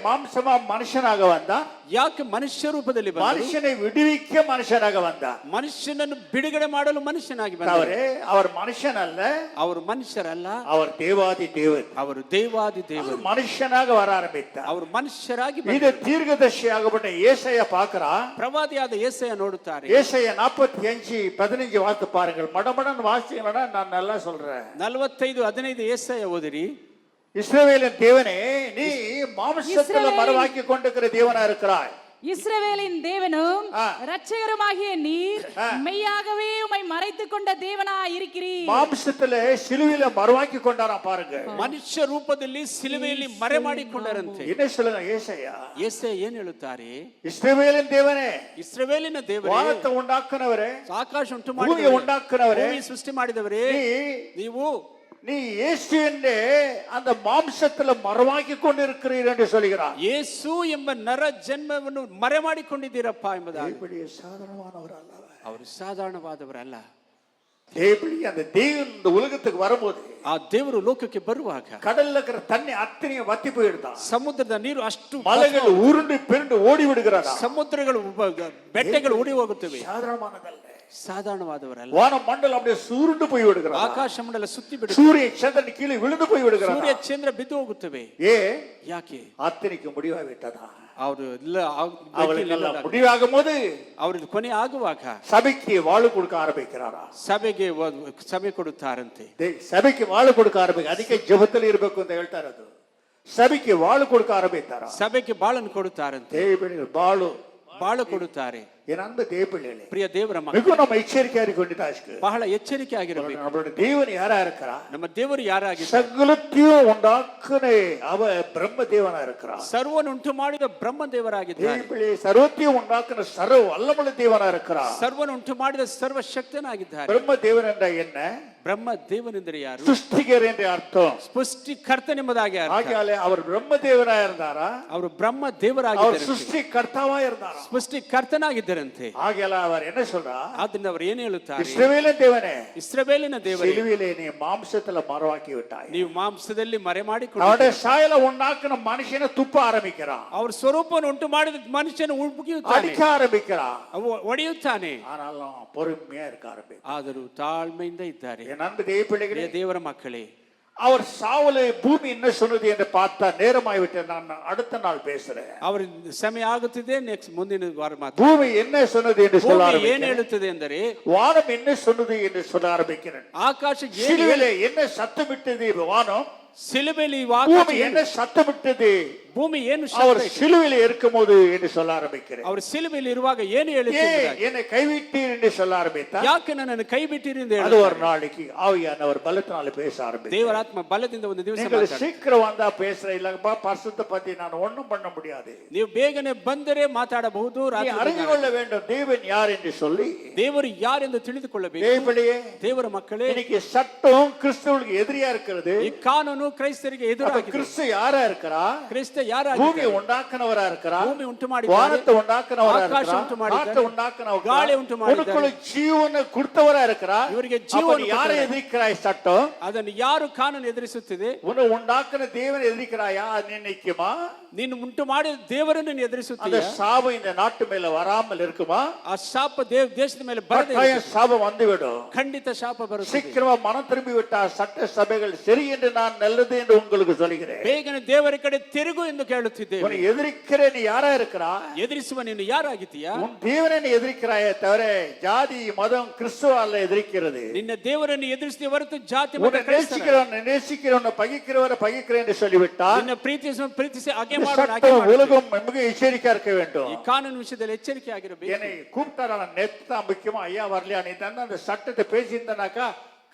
மாம்சமா மனுஷனாக வந்தார். ಯಾಕೆ ಮನುಷ್ಯ ರೂಪದಲ್ಲಿ ಬಂದರು? மனுஷனை விடுவிக்க மனுஷனாக வந்தார். ಮನುಷ್ಯನನ್ನು ಬಿಡುಗಡೆ ಮಾಡಲು ಮನುಷ್ಯನಾಗಿ ಬಂದರು. அவர் மனுஷன் அல்ல, ಅವರು ಮನುಷ್ಯರಲ್ಲ, அவர் தேவாதி தேவன். ಅವರು ದೇವಾದಿ ದೇವರು. மனுஷனாக வர ஆரம்பித்தார். ಅವರು ಮನುಷ್ಯರಾಗಿ இது தீர்க்கதரிசியாகப்பட்ட ஏசாயா பார்க்கிறான். ಪ್ರವಾದಿಯಾದ ಯೆಶಾಯ ನೋಡುತ್ತಾರೆ. ஏசாயா 45:15 வார்த்தை பாருங்கள். மடமடன் வாசிங்களா, நான் நல்லா சொல்றேன். 45:15 ಯೆಶಾಯ ಓದಿರಿ. இஸ்ரவேலின் தேவனே, நீ மாம்சத்துல மறைவாக்கி கொண்டிருக்கிற தேவனா இருக்கிறாய். இஸ்ரவேலின் தேவனும் இரட்சகருமாகிய நீர் மெய்யாகவே உம்மை மறைத்துக் கொண்ட தேவனாய் இருக்கிறீர். மாம்சத்துல சிலுவையில மறைவாக்கி கொண்டாரா பாருங்க. ಮನುಷ್ಯ ರೂಪದಲ್ಲಿ ಸಿಲುವೆಯಲ್ಲಿ ಮರೆ ಮಾಡಿಕೊಂಡರಂತೆ. என்ன சொல்லுங்க ஏசாயா? ಯೆಶಾಯ ಏನು ಹೇಳುತ್ತಾರೆ? இஸ்ரவேலின் தேவனே, ಇಸ್ರಾಯೇಲಿನ ದೇವರೇ, வானத்தை உண்டாக்குனவரே, ಆಕಾಶ ಉಂಟು பூமியை ಮಾಡಿದವರೇ, உண்டாக்குனவரೇ, ಭೂಮಿ ಸೃಷ್ಟಿ ಮಾಡಿದವರೇ, ನೀವು நீ இயேசு என்று அந்த மாம்சத்துல மறைவாக்கி கொண்டிருக்கிறீர் என்று சொல்கிறார். ಯೇಸು ಎಂಬ ನರ ಜನ್ಮವನ್ನು ಮರೆ ಮಾಡಿಕೊಂಡಿದ್ದೀರಪ್ಪ ಎಂಬುದಾಗಿ. இப்படி சாதாரணமானவரல்ல, ಅವರು ಸಾಧಾರಣವಾದವರಲ್ಲ. தேவடி அந்த தேவன் இந்த உலகத்துக்கு வரும்போது, ಆ ದೇವರು ಲೋಕಕ್ಕೆ ಬರುವಾಗ கடல்ல இருக்கிற தண்ணி அத்தனையும் வத்தி போயிடுதான். ಸಮುದ್ರದ ನೀರು ಅಷ್ಟು, மலைகள் உருண்டு பெருண்டு ஓடி விடுகிறாரா. ಸಮುದ್ರಗಳು ಬೆಟ್ಟಗಳು ಓಡಿ ಹೋಗುತ್ತವೆ. சாதாரணமானதல்ல, ಸಾಧಾರಣವಾದವರಲ್ಲ. வான மண்டலம் அப்படியே சுருண்டு போய் விடுகிறார். ಆಕಾಶ ಮಂಡಲ ಸುತ್ತಿ ಬಿಡುತ್ತದೆ. சூரிய சந்திரன் கீழே விழுந்து போய் விடுகிறார். ಸೂರ್ಯ ಚಂದ್ರ ಬಿದ್ದು ಹೋಗುತ್ತವೆ. ಯಾಕೆ? ಯಾಕೆ? அத்தனைக்கு முடிவாகி விட்டதா. ಅವರು அவர்களுக்கு முடிவாகும் போது, ಅವ್ರಿಗೆ ಕೊನೆ ಆಗುವಾಗ சபைக்கு வாழு கொடுக்க ஆரம்பிக்கிறாரா. ಸಭೆಗೆ ಸಭೆ ಕೊಡುತ್ತಾರಂತೆ. ಸಭೆಗೆ ವಾಳು ಕೊಡಕ ಆರಂಭಿಕ. ಅದಕ್ಕೆ ಜಪದಲ್ಲಿ ಇರಬೇಕು ಅಂತ ಹೇಳ್ತಾರೆ. ಅದು ಸಭೆಗೆ ವಾಳು ಕೊಡಕ ಆರಂಭಿಸ್ತಾರ. ಸಭೆಗೆ ಬಾಳನ್ನು ಕೊಡುತ್ತಾರಂತೆ. ದೇವಪಿಳ್ಳಿಗಳು ಬಾಳು ಕೊಡುತ್ತಾರೆ. ಏನಂದ ದೇವಪಿಳ್ಳಿಗಳೇ, ಪ್ರಿಯ ದೇವರ மிகவும் நம்ம எச்சரிக்கையா இருக்க வேண்டியது. ಬಹಳ ಎಚ್ಚರಿಕೆ ಆಗಿರಬೇಕು. நம்மளோட தேவன் யாரா இருக்கிறா? ನಮ್ಮ ದೇವರು ಯಾರಾಗಿದ್ದಾರೆ? சகலத்தையும் உண்டாக்குனே அவ பிரம்ம தேவனா இருக்கிறா. ಸರ್ವವನ್ನು ಉಂಟು ಮಾಡಿದ ಬ್ರಹ್ಮ ದೇವರಾಗಿದ್ದಾರೆ. ದೇವಪಿಳ್ಳಿ ಸರ್ವத்தையும் உண்டாக்குன ಸರ್ವ வல்லமுள்ள தேவனா இருக்கிறா. ಸರ್ವವನ್ನು ಉಂಟು ಮಾಡಿದ ಸರ್ವಶಕ್ತನಾಗಿದ್ದಾರೆ. பிரம்ம தேவன் என்ற என்ன? ಬ್ರಹ್ಮ ದೇವನೆಂದರೆ ಯಾರು? ಸೃಷ್ಟಿಕರ್ என்று அர்த்தம். ಸೃಷ್ಟಿಕರ್ತನೆಂಬುದಾಗಿ ಅರ್ಥ. ஆகையாலே அவர் பிரம்ம தேவனா இருந்தாரா? ಅವರು ಬ್ರಹ್ಮ ದೇವರಾಗಿದ್ದಾರೆ. அவர் ಸೃಷ್ಟಿಕರ್ತಾவா இருந்தாரா? ಸೃಷ್ಟಿಕರ್ತನಾಗಿದ್ದರಂತೆ. ஆகையால அவர் என்ன சொல்றார்? ಅದನ್ನ ಅವರು ಏನು ಹೇಳುತ್ತಾರೆ? இஸ்ரவேலின் தேவனே, ಇಸ್ರಾಯೇಲಿನ ದೇವರೇ, சிலுவையிலே நீ மாம்சத்துல மறைவாக்கி விட்டாய். ನೀವು ಮಾಂಸದಲ್ಲಿ ಮರೆ ಮಾಡಿಕೊಂಡು அவருடைய சாயல உண்டாக்குன மனுஷனை துப்ப ஆரம்பிக்கிறான். ಅವರ ಸ್ವರೂಪವನ್ನು ಉಂಟು ಮಾಡಿದ ಮನುಷ್ಯನ ಉಳುಕಿಯುತ್ತಾನೆ, அடிக்க ஆரம்பிக்கிறான். ಒಡೆಯುತ್ತಾನೆ. ஆனாலும் பொறுமையா இருக்க ஆரம்பிக்கிறான். ಆದರೂ ತಾಳ್ಮೆಯಿಂದ ಇದ್ದಾರೆ. என் அன்பு தேவப்பிள்ளைகளே, ದೇವರ ಮಕ್ಕಳೇ, அவர் சாவலை பூமி என்ன சொன்னது என்று பார்த்தா நேரமாய் விட்டு நான் அடுத்த நாள் பேசுறேன். ಅವರ ಸಮಯ ಆಗುತ್ತಿದೆ. ನೆಕ್ಸ್ಟ್ ಮುಂದಿನ ವಾರ ಮಾತ್ರ பூமி என்ன சொன்னது என்று சொல்ல ಏನು ஆரம்பிக்கிறேன். ಹೇಳುತ್ತದೆ ಎಂದರೆ, வானம் என்ன சொன்னது என்று சொல்ல ஆரம்பிக்கிறேன். ಆಕಾಶ சிலுவையிலே என்ன சத்தமிட்டது வானம், ಸಿಲುಬೆಯಲ್ಲಿ பூமி என்ன சத்தமிட்டது ಭೂಮಿ ಏನು அவர் சிலுவையிலே இருக்கும்போது என்று சொல்ல ஆரம்பிக்கிறேன். ಅವರು ಸಿಲುಬೆಯಲ್ಲಿ ಇರುವಾಗ ಏನು ಹೇಳುತ್ತಿದ್ದಾರೆ? என்னை கைவிட்டீர் என்று சொல்ல ஆரம்பித்தார். ಯಾಕೆ ನನ್ನನ್ನು ಕೈ ಬಿಟ್ಟಿರಿ ಎಂದು அது ஒரு நாளைக்கு ஆவியானவர் பலத்தினால பேச ஆரம்பித்தார். ದೇವರಾತ್ಮ ಬಲದಿಂದ ಒಂದು ದಿವಸ நீங்கள் சீக்கிரம் வந்தா பேசுற இல்லப்பா, பரிசுத்த பத்தி நான் ஒண்ணும் பண்ண முடியாது. ನೀವು ಬೇಗನೆ ಬಂದರೆ ಮಾತಾಡಬಹುದು. நீ அறிந்து கொள்ள வேண்டும் தேவன் யார் என்று சொல்லி. ದೇವರು ಯಾರೆಂದು ತಿಳಿದುಕೊಳ್ಳಬೇಕು. தேவனே, ದೇವರ ಮಕ್ಕಳೇ, இன்னைக்கு சட்டம் கிறிஸ்துவுக்கு எதிரியா இருக்கிறது. ಈ ಕಾನೂನು ಕ್ರೈಸ್ತರಿಗೆ ಎದುರಾಗಿದೆ. கிறிஸ்து யாரா இருக்கிறா? ಕ್ರಿಸ್ತ ಯಾರಾಗಿದ್ದಾರೆ? பூமியை உண்டாக்குனவரா இருக்கிறா. ಭೂಮಿ ಉಂಟು ಮಾಡಿದ್ದಾರೆ, வானத்தை உண்டாக்குனவரா ಆಕಾಶ இருக்கிறா, ಉಂಟು ಮಾಡಿದ್ದಾರೆ, காற்றை உண்டாக்குனவரா, ಗಾಳಿ ಉಂಟು ಮಾಡಿದ್ದಾರೆ, உனக்குள்ள ஜீவனை கொடுத்தவரா இருக்கிறா. ಇವರಿಗೆ அப்ப ಜೀವನ நீ யாரை எதிர்க்கிறாய்? சட்டம். ಅದನ್ನು ಯಾರು ಕಾನೂನು ಎದುರಿಸುತ್ತಿದೆ? உன்னை உண்டாக்குன தேவனை எதிர்க்கிறாயா? அது நினைக்குமா? ನೀನು ಉಂಟು ಮಾಡಿದ ದೇವರನ್ನು ನೀನು ಎದುರಿಸುತ್ತೀಯ? அந்த சாபம் இந்த நாட்டு மேல வராமல் இருக்குமா? ಆ ಶಾಪ ದೇಶದ ಮೇಲೆ ಬರದೆ சாபம் வந்துவிடும். ಖಂಡಿತ ಶಾಪ ಬರುತ್ತದೆ. சீக்கிரமா மனம் திரும்பி விட்டால் சட்ட சபைகள் சரி என்று நான் நல்லது என்று உங்களுக்கு சொல்கிறேன். ಬೇಗನೆ ದೇವರ ಕಡೆ ತಿರುಗು ಎಂದು ಕೇಳುತ್ತಿದ್ದೇವೆ. உன்னை எதிர்க்கிற நீ யாரா இருக்கிறா? ಎದುರಿಸುವ ನೀನು ಯಾರಾಗಿದ್ದೀಯಾ? உன் தேவனை நீ எதிர்க்கிறாயே தவிர ஜாதி மதம் கிறிஸ்துவால எதிர்க்கிறது. ನಿನ್ನ ದೇವರನ್ನು ಎದುರಿಸಿದ ಹೊರತು ಜಾತಿ உன்னை நேசிக்கிறவனை பகைக்கிறவரை பகைக்கிறேன் என்று சொல்லிவிட்டால் ನಿನ್ನ ಪ್ರೀತಿಸಿ ಹಾಗೆ சட்டம் உலகம் மிக எச்சரிக்கையா இருக்க வேண்டும். ಈ ಕಾನೂನು ವಿಷಯದಲ್ಲಿ ಎಚ್ಚರಿಕೆ ಆಗಿರಬೇಕು. என்னை கூப்பிட்டாரா நேத்து முக்கியமா ஐயா வரலையா நீ தான் அந்த சட்டத்தை பேசியிருந்தனாக்கா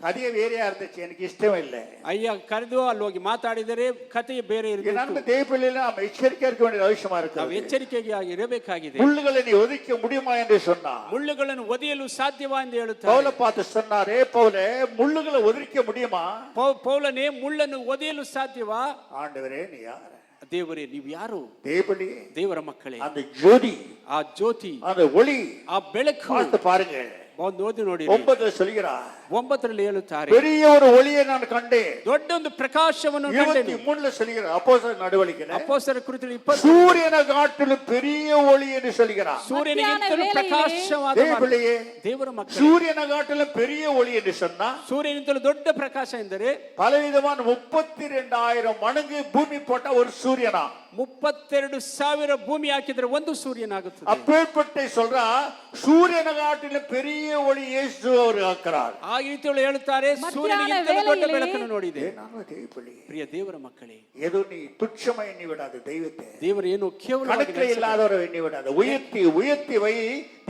கதையே வேறையா இருந்துச்சு. எனக்கு இஷ்டம் இல்லை. ಅಯ್ಯ ಕರೆದು ಅಲ್ಲಿ ಹೋಗಿ ಮಾತಾಡಿದರೆ ಕಥೆಯೇ ಬೇರೆ ಇರುತ್ತೆ. நம்ம தேவப்பிள்ளையில நாம எச்சரிக்கையா இருக்க வேண்டிய அவசியமா இருக்கு. ನಾವು ಎಚ್ಚರಿಕೆಗೆ ಇರಬೇಕಾಗಿದೆ. முள்ளுகளை நீ ஒதுக்க முடியுமா என்று சொன்னார். ಮುಳ್ಳುಗಳನ್ನು ಒದೆಯಲು ಸಾಧ್ಯವಾ ಎಂದು ಹೇಳುತ್ತಾರೆ. பவுலை பார்த்து சொன்னாரே, பவுலே முள்ளுகளை ஒதுக்க முடியுமா? ಪೌಲನೇ ಮುಳ್ಳನ್ನು ಒದೆಯಲು ಸಾಧ್ಯವಾ? ஆண்டவரே நீ யார்? ದೇವರೇ ನೀವು ಯಾರು? தேவனே ದೇವರ ಮಕ್ಕಳೇ, அந்த ஜோதி, ಆ ಜ್ಯೋತಿ, அந்த ஒளி, ಆ ಬೆಳಕು. பார்த்து பாருங்க. ಒಂದು ಓದಿ ನೋಡಿ, 9 சொல்கிறார், 9ರಲ್ಲಿ ಹೇಳುತ್ತಾರೆ, பெரிய ஒரு ஒளியை நான் கண்டேன். ದೊಡ್ಡ ಒಂದು ಪ್ರಕಾಶವನ್ನು ಕಂಡೆನು. 23 சொல்கிறார், அப்போஸ்தலர் நடவடிக்கையில ಅಪೊಸ್ತಲರ ಕುರಿತು 20 சூரியனை காட்டிலும் பெரிய ஒளி என்று சொல்கிறார். ಸೂರ್ಯನಿಗಿಂತಲೂ ಪ್ರಕಾಶವಾದ தேவனே, ದೇವರ ಮಕ್ಕಳೇ, சூரியனை காட்டிலும் பெரிய ஒளி என்று சொன்னா ಸೂರ್ಯನಿಗಿಂತಲೂ ದೊಡ್ಡ ಪ್ರಕಾಶ ಎಂದರೆ பலவிதமான 32,000 மடங்கு பூமி போட்ட ஒரு சூரியனா. 32,000 ಭೂಮಿ ಹಾಕಿದ್ರೆ ಒಂದು ಸೂರ್ಯನಾಗುತ್ತದೆ. அப்பேற்பட்ட சொல்றா சூரியனை காட்டிலும் பெரிய ஒளி இயேசு அவர் ஆக்குறார். ಆ ರೀತಿಯಲ್ಲಿ ಹೇಳುತ್ತಾರೆ, ಸೂರ್ಯನಿಗಿಂತಲೂ ದೊಡ್ಡ ಬೆಳಕನ್ನು ನೋಡಿದೆ. ನಾನು ದೇವಪಳ್ಳಿ, ಪ್ರಿಯ ದೇವರ ಮಕ್ಕಳೇ, ஏதோ நீ துச்சமா எண்ணி விடாத தெய்வத்தை. ದೇವರು ಏನು ಕೇವಲ கணக்கில் இல்லாதவரை எண்ணி விடாத. உயர்த்தி உயர்த்தி வை,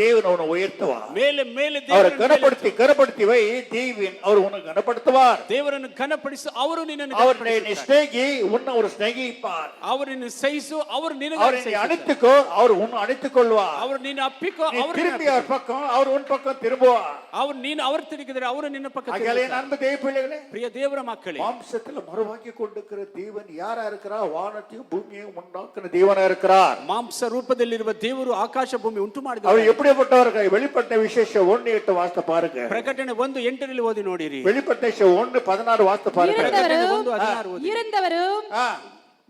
தேவன் அவனை உயர்த்துவா. ಮೇಲೆ ಮೇಲೆ அவரை கனப்படுத்தி வை, தேவன் அவர் உன்னை கனப்படுத்துவார். ದೇವರನ್ನು ಘನಪಡಿಸು, ಅವರು ನಿನ್ನನ್ನು அவருடைய ஸ்நேகி உன்னை ஒரு ஸ்நேகிப்பார். ಅವರು ನಿನ್ನ ಸಹಿಸು, ಅವರು ನಿನಗೆ அவரை நீ அணைத்துக்கோ, அவர் உன்னை அணைத்துக் கொள்வார். ಅವರು ನಿನ್ನ ಅಪ್ಪಿಕೋ, நீ ಅವರು திரும்பி அவர் பக்கம், அவர் உன் பக்கம் திரும்புவார். ಅವರು ನೀನು ಅವರು ತಿರುಗಿದರೆ ಅವರು ನಿನ್ನ ಪಕ್ಕ அகலே ತಿರುಗುತ್ತಾರೆ. அன்பு தேவப்பிள்ளைகளே, ಪ್ರಿಯ ದೇವರ ಮಕ್ಕಳೇ, மாம்சத்துல மறுவாக்கி கொண்டிருக்கிற தேவன் யாரா இருக்கிறார்? வானத்தையும் பூமியையும் உண்டாக்குற தேவனா இருக்கிறார். ಮಾಂಸ ರೂಪದಲ್ಲಿರುವ ದೇವರು ಆಕಾಶ ಭೂಮಿ ಉಂಟು அவர் ಮಾಡಿದವರು. எப்படிப்பட்டவர்கள்? வெளிப்பட்ட விசேஷம் 1:8 வாசித்து பாருங்க. ಪ್ರಕಟಣೆ 1:8 ஓதி ನೋಡಿರಿ. வெளிப்பட்ட 1:16 வாசித்து பாருங்க. ಪ್ರಕಟಣೆ 1:16 ಓದಿ. இருந்தவரும் ஆ,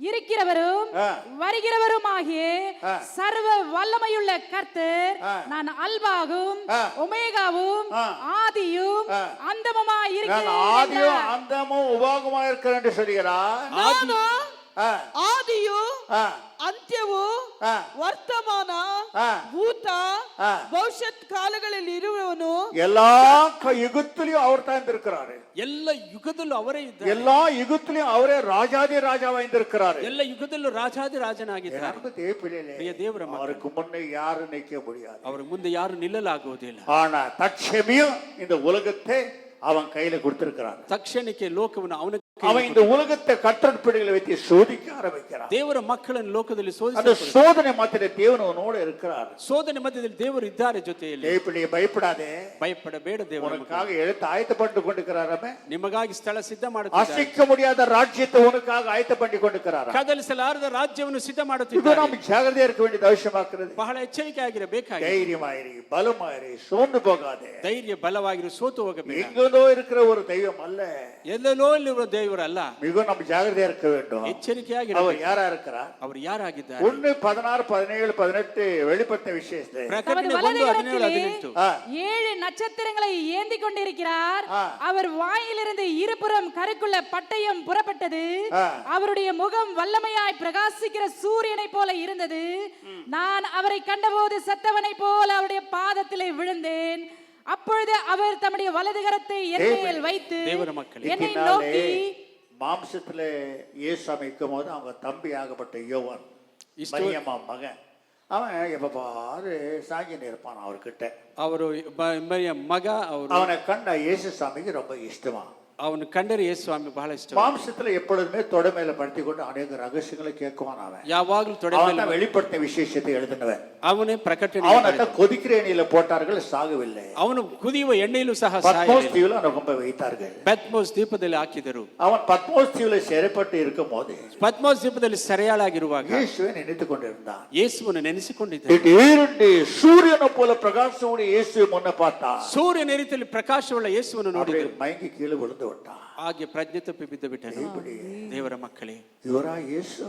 இருக்கிறவரும் ஆ. வருகிறவருமாகிய ஆ. சர்வ வல்லமையுள்ள கர்த்தர், ஆ. நான் அல்பாவும் ஆ. ஒமேகாவும் ஆ. ஆதியும் ஆ. அந்தமுமாய் நான் இருக்கிறேன் ஆதியும் என்றார். அந்தமும் உபாகமா இருக்கிறேன் என்று சொல்கிறார். ನಾನು ஆ, ಆದಿಯು ஆ, ಅಂತ್ಯವು ஆ, ವರ್ತಮಾನ ஆ. ಭೂತ ஆ. ಭವಿಷ್ಯತ್ ಕಾಲಗಳಲ್ಲಿ ಇರುವವನು எல்லா யுகத்திலையும் அவர் தான் இருந்திருக்கிறாரு. ಎಲ್ಲ ಯುಗದಲ್ಲೂ ಅವರೇ ಇದ್ದಾರೆ. எல்லா யுகத்திலையும் அவரே ராஜாதி ராஜாவா இருந்திருக்கிறாரு. ಎಲ್ಲ ಯುಗದಲ್ಲೂ ರಾಜಾದಿ ರಾಜನಾಗಿದ್ದಾರೆ. அன்பு தேவப்பிள்ளைகளே, ಪ್ರಿಯ ದೇವರ ಮಕ್ಕಳೇ, அவருக்கு முன்னே யாரும் நிற்க முடியாது. ಅವರ ಮುಂದೆ ಯಾರು ನಿಲ್ಲಲಾಗುವುದಿಲ್ಲ. ஆனா தற்சமயம் இந்த உலகத்தை அவன் கையில கொடுத்திருக்கிறான். ತಕ್ಷಣಕ್ಕೆ ಲೋಕವನ್ನು ಅವನ அவன் இந்த உலகத்தை கட்டற்படிகளை வைத்து சோதிக்க ஆரம்பிக்கிறான். ದೇವರ ಮಕ್ಕಳನ್ನು ಲೋಕದಲ್ಲಿ அந்த ಶೋಧಿಸಿ, சோதனை மாத்திர தேவன் அவனோட இருக்கிறார். ಶೋಧನೆ ಮಧ್ಯದಲ್ಲಿ ದೇವರು ಇದ್ದಾರೆ ಜೊತೆಯಲ್ಲಿ. தேவப்பிள்ளையை பயப்படாதே, ಭಯಪಡಬೇಡ. ದೇವರ உனக்காக எழுத்து ஆயத்தப்பட்டு கொண்டிருக்கிறாரமே. ನಿಮಗಾಗಿ ಸ್ಥಳ ಸಿದ್ಧ ಮಾಡುತ್ತಿದ್ದಾರೆ. அசைக்க முடியாத ராஜ்யத்தை உனக்காக ஆயத்த பண்ணி கொண்டிருக்கிறார். ಕದಲಿಸಲಾರದ ರಾಜ್ಯವನ್ನು ಸಿದ್ಧ இது ಮಾಡುತ್ತಿದ್ದಾರೆ. நாம் ஜாகிரதையா இருக்க வேண்டியது அவசியமாக்குறது. ಬಹಳ ಎಚ್ಚರಿಕೆ ಆಗಿರಬೇಕಾಗಿ, தைரியமாயிரு, பலமாயிரு, சோர்ந்து போகாதே. ಧೈರ್ಯ ಬಲವಾಗಿರು, ಸೋತು ಹೋಗಬೇಡ. எங்கேதோ இருக்கிற ஒரு தெய்வம் அல்ல, ಎಲ್ಲೆಲ್ಲೋ ಇರುವ ದೇವರಲ್ಲ. மிகவும் நம்ம ஜாகிரதையா இருக்க வேண்டும். ಎಚ್ಚರಿಕೆಯಾಗಿ அவர் யாரா இருக்கிறார்? ಅವರು ಯಾರಾಗಿದ್ದಾರೆ? 1, 16, 17, 18 வெளிப்பட்ட விசேஷத்தை. ಪ್ರಕಟಣೆ தமது 1, வலது 17, 18. ஆ, 7 நட்சத்திரங்களை ஏந்தி கொண்டிருக்கிறார். ஆ. அவர் வாயிலிருந்து இருபுறம் கருக்குள்ள பட்டயம் புறப்பட்டது. ஆ. அவருடைய முகம் வல்லமையாய் பிரகாசிக்கிற சூரியனை போல இருந்தது. நான் அவரை கண்டபோது செத்தவனை போல அவருடைய பாதத்திலே விழுந்தேன். அப்பொழுது அவர் தம்முடைய வலது கரத்தை என் மேல் வைத்து தேவர மக்களே, என்னை இதனாலே நோக்கி, மாம்சத்துல இயேசு அமைக்கும் போது அவங்க தம்பி ஆகப்பட்ட யோவான், இஷ்ட- மரியம்மா மகன், அவன் எப்ப பாரு சாங்கின்னு இருப்பான் அவர்கிட்ட. ಅವರು ಮರಿಯ ಮಗ. ಅವರು அவனை கண்ட இயேசு சாமிக்கு ரொம்ப இஷ்டமா. ಅವನು ಕಂಡರೆ ಯೇಸು ಸ್ವಾಮಿ ಬಹಳ ಇಷ್ಟ. மாம்சத்துல எப்பொழுதுமே தொடை மேல படுத்தி கொண்டு அநேக ரகசியங்களை கேட்குவான். அவன் ಯಾವಾಗಲೂ ತೊಡೆ அவன் ಮೇಲೆ தான் வெளிப்படுத்த விசேஷத்தை எழுதினவன். ಅವನೇ ಪ್ರಕಟಣೆ அவனை கொதிக்கிற எண்ணெயில போட்டார்கள், சாகவில்லை. ಅವನು ಕುದಿಯುವ ಎಣ್ಣೆಯಲ್ಲೂ ಸಹ பத்மோஸ் தீவுல அவனை கொண்டு போய் வைத்தார்கள். ಪದ್ಮೋಸ್ ದ್ವೀಪದಲ್ಲಿ ಹಾಕಿದರು. அவன் பத்மோஸ் தீவுல சிறைப்பட்டு இருக்கும் போது ಪದ್ಮೋಸ್ ದ್ವೀಪದಲ್ಲಿ ಸೆರೆಯಾಳಾಗಿರುವಾಗ இயேசுவை நினைத்துக் கொண்டிருந்தான். ಯೇಸುವನ್ನು ನೆನೆಸಿಕೊಂಡಿದ್ದ. திடீரென்று சூரியனை போல பிரகாசமுடைய இயேசுவை முன்ன பார்த்தா, ಸೂರ್ಯನ ರೀತಿಯಲ್ಲಿ ಪ್ರಕಾಶವುಳ್ಳ ಯೇಸುವನ್ನು அப்படியே ನೋಡಿದರು. மயங்கி கீழே விழுந்து விட்டான். ಹಾಗೆ ಪ್ರಜ್ಞೆ ತಪ್ಪಿ ಬಿದ್ದು ಬಿಟ್ಟನು. ದೇವರ ಮಕ್ಕಳೇ, இவரா இயேசு?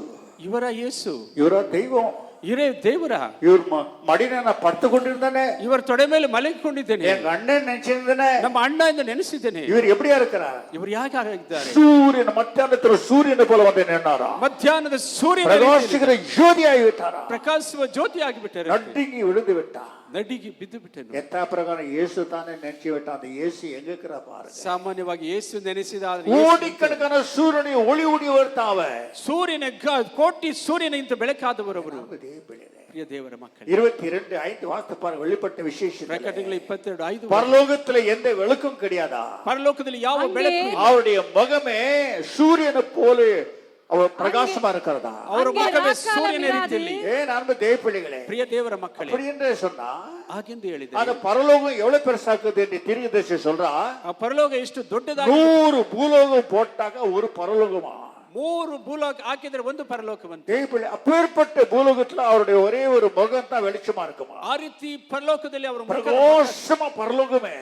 ಇವರ ಯೇಸು? இவரா தெய்வம்? ಇವರೇ ದೇವರ? இவர் மடியில நான் படுத்து கொண்டிருந்தானே, ಇವರ ತೊಡೆ ಮೇಲೆ ಮಲಗಿಕೊಂಡಿದ್ದೇನೆ, எங்க அண்ணன் நினைச்சிருந்தேனே. ನಮ್ಮ ಅಣ್ಣ ಎಂದು ನೆನೆಸಿದ್ದೇನೆ. இவர் எப்படியா இருக்கிறார்? ಇವರು ಯಾಕೆ ಆಗಿದ್ದಾರೆ? சூரியன் மத்தியானத்துல சூரியனை போல வந்து நின்னாரா? ಮಧ್ಯಾಹ್ನದ ಸೂರ್ಯನ பிரகாசிக்கிற ஜோதியாகி விட்டாரா? ಪ್ರಕಾಶಿಸುವ ಜ್ಯೋತಿ ಆಗಿಬಿಟ್ಟರು. நடுங்கி விழுந்து விட்டா. ನಡಿಗೆ ಬಿದ್ದು ಬಿಟ್ಟನು. எத்தா பிரகாரம் இயேசு தானே நினைச்சு விட்டான். அந்த இயேசு எங்க இருக்கிற பாருங்க. ಸಾಮಾನ್ಯವಾಗಿ ಯೇಸು ನೆನೆಸಿದ கோடிக்கணக்கான சூரியனை ஒளி ஒளி வருத்தாவ. ಸೂರ್ಯನ ಕೋಟಿ ಸೂರ್ಯನಿಂದ ಬೆಳಕಾದವರವರು. ಪ್ರಿಯ ದೇವರ ಮಕ್ಕಳೇ, 22:5 வாசித்து பாருங்க. வெளிப்பட்ட விசேஷம். ಪ್ರಕಟಣೆ 22:5. பரலோகத்துல எந்த விளக்கும் கிடையாதா? ಪರಲೋಕದಲ್ಲಿ ಯಾವ ಬೆಳಕು ಇಲ್ಲ. அவருடைய முகமே சூரியனை போல அவர் பிரகாசமா இருக்கிறதா? ಅವರ அங்கே ಮುಖವೇ ರಾಕಾಲ ಸೂರ್ಯನ ವಿರಾದೆ. ರೀತಿಯಲ್ಲಿ. ஏன் அன்பு தேவப்பிள்ளைகளே, ಪ್ರಿಯ ದೇವರ ಮಕ್ಕಳೇ, அப்படி என்று சொன்னா ಹಾಗೆಂದು ಹೇಳಿದೆ. அந்த பரலோகம் எவ்வளவு பெருசாக்குது என்று தீர்க்கதரிசி சொல்றா. ಆ ಪರಲೋಕ ಎಷ್ಟು ದೊಡ್ಡದಾಗಿ, 100 பூலோகம் போட்டாக்க ஒரு பரலோகமா. ಮೂರು ಭೂಲೋಕ ಹಾಕಿದ್ರೆ ಒಂದು ಪರಲೋಕ ಬಂತು. தேவப்பிள்ளை அப்பேற்பட்ட பூலோகத்துல அவருடைய ஒரே ஒரு முகம் தான் வெளிச்சமா இருக்குமா. ಆ ರೀತಿ ಪರಲೋಕದಲ್ಲಿ ಅವರು பிரகாசமா பரலோகமே.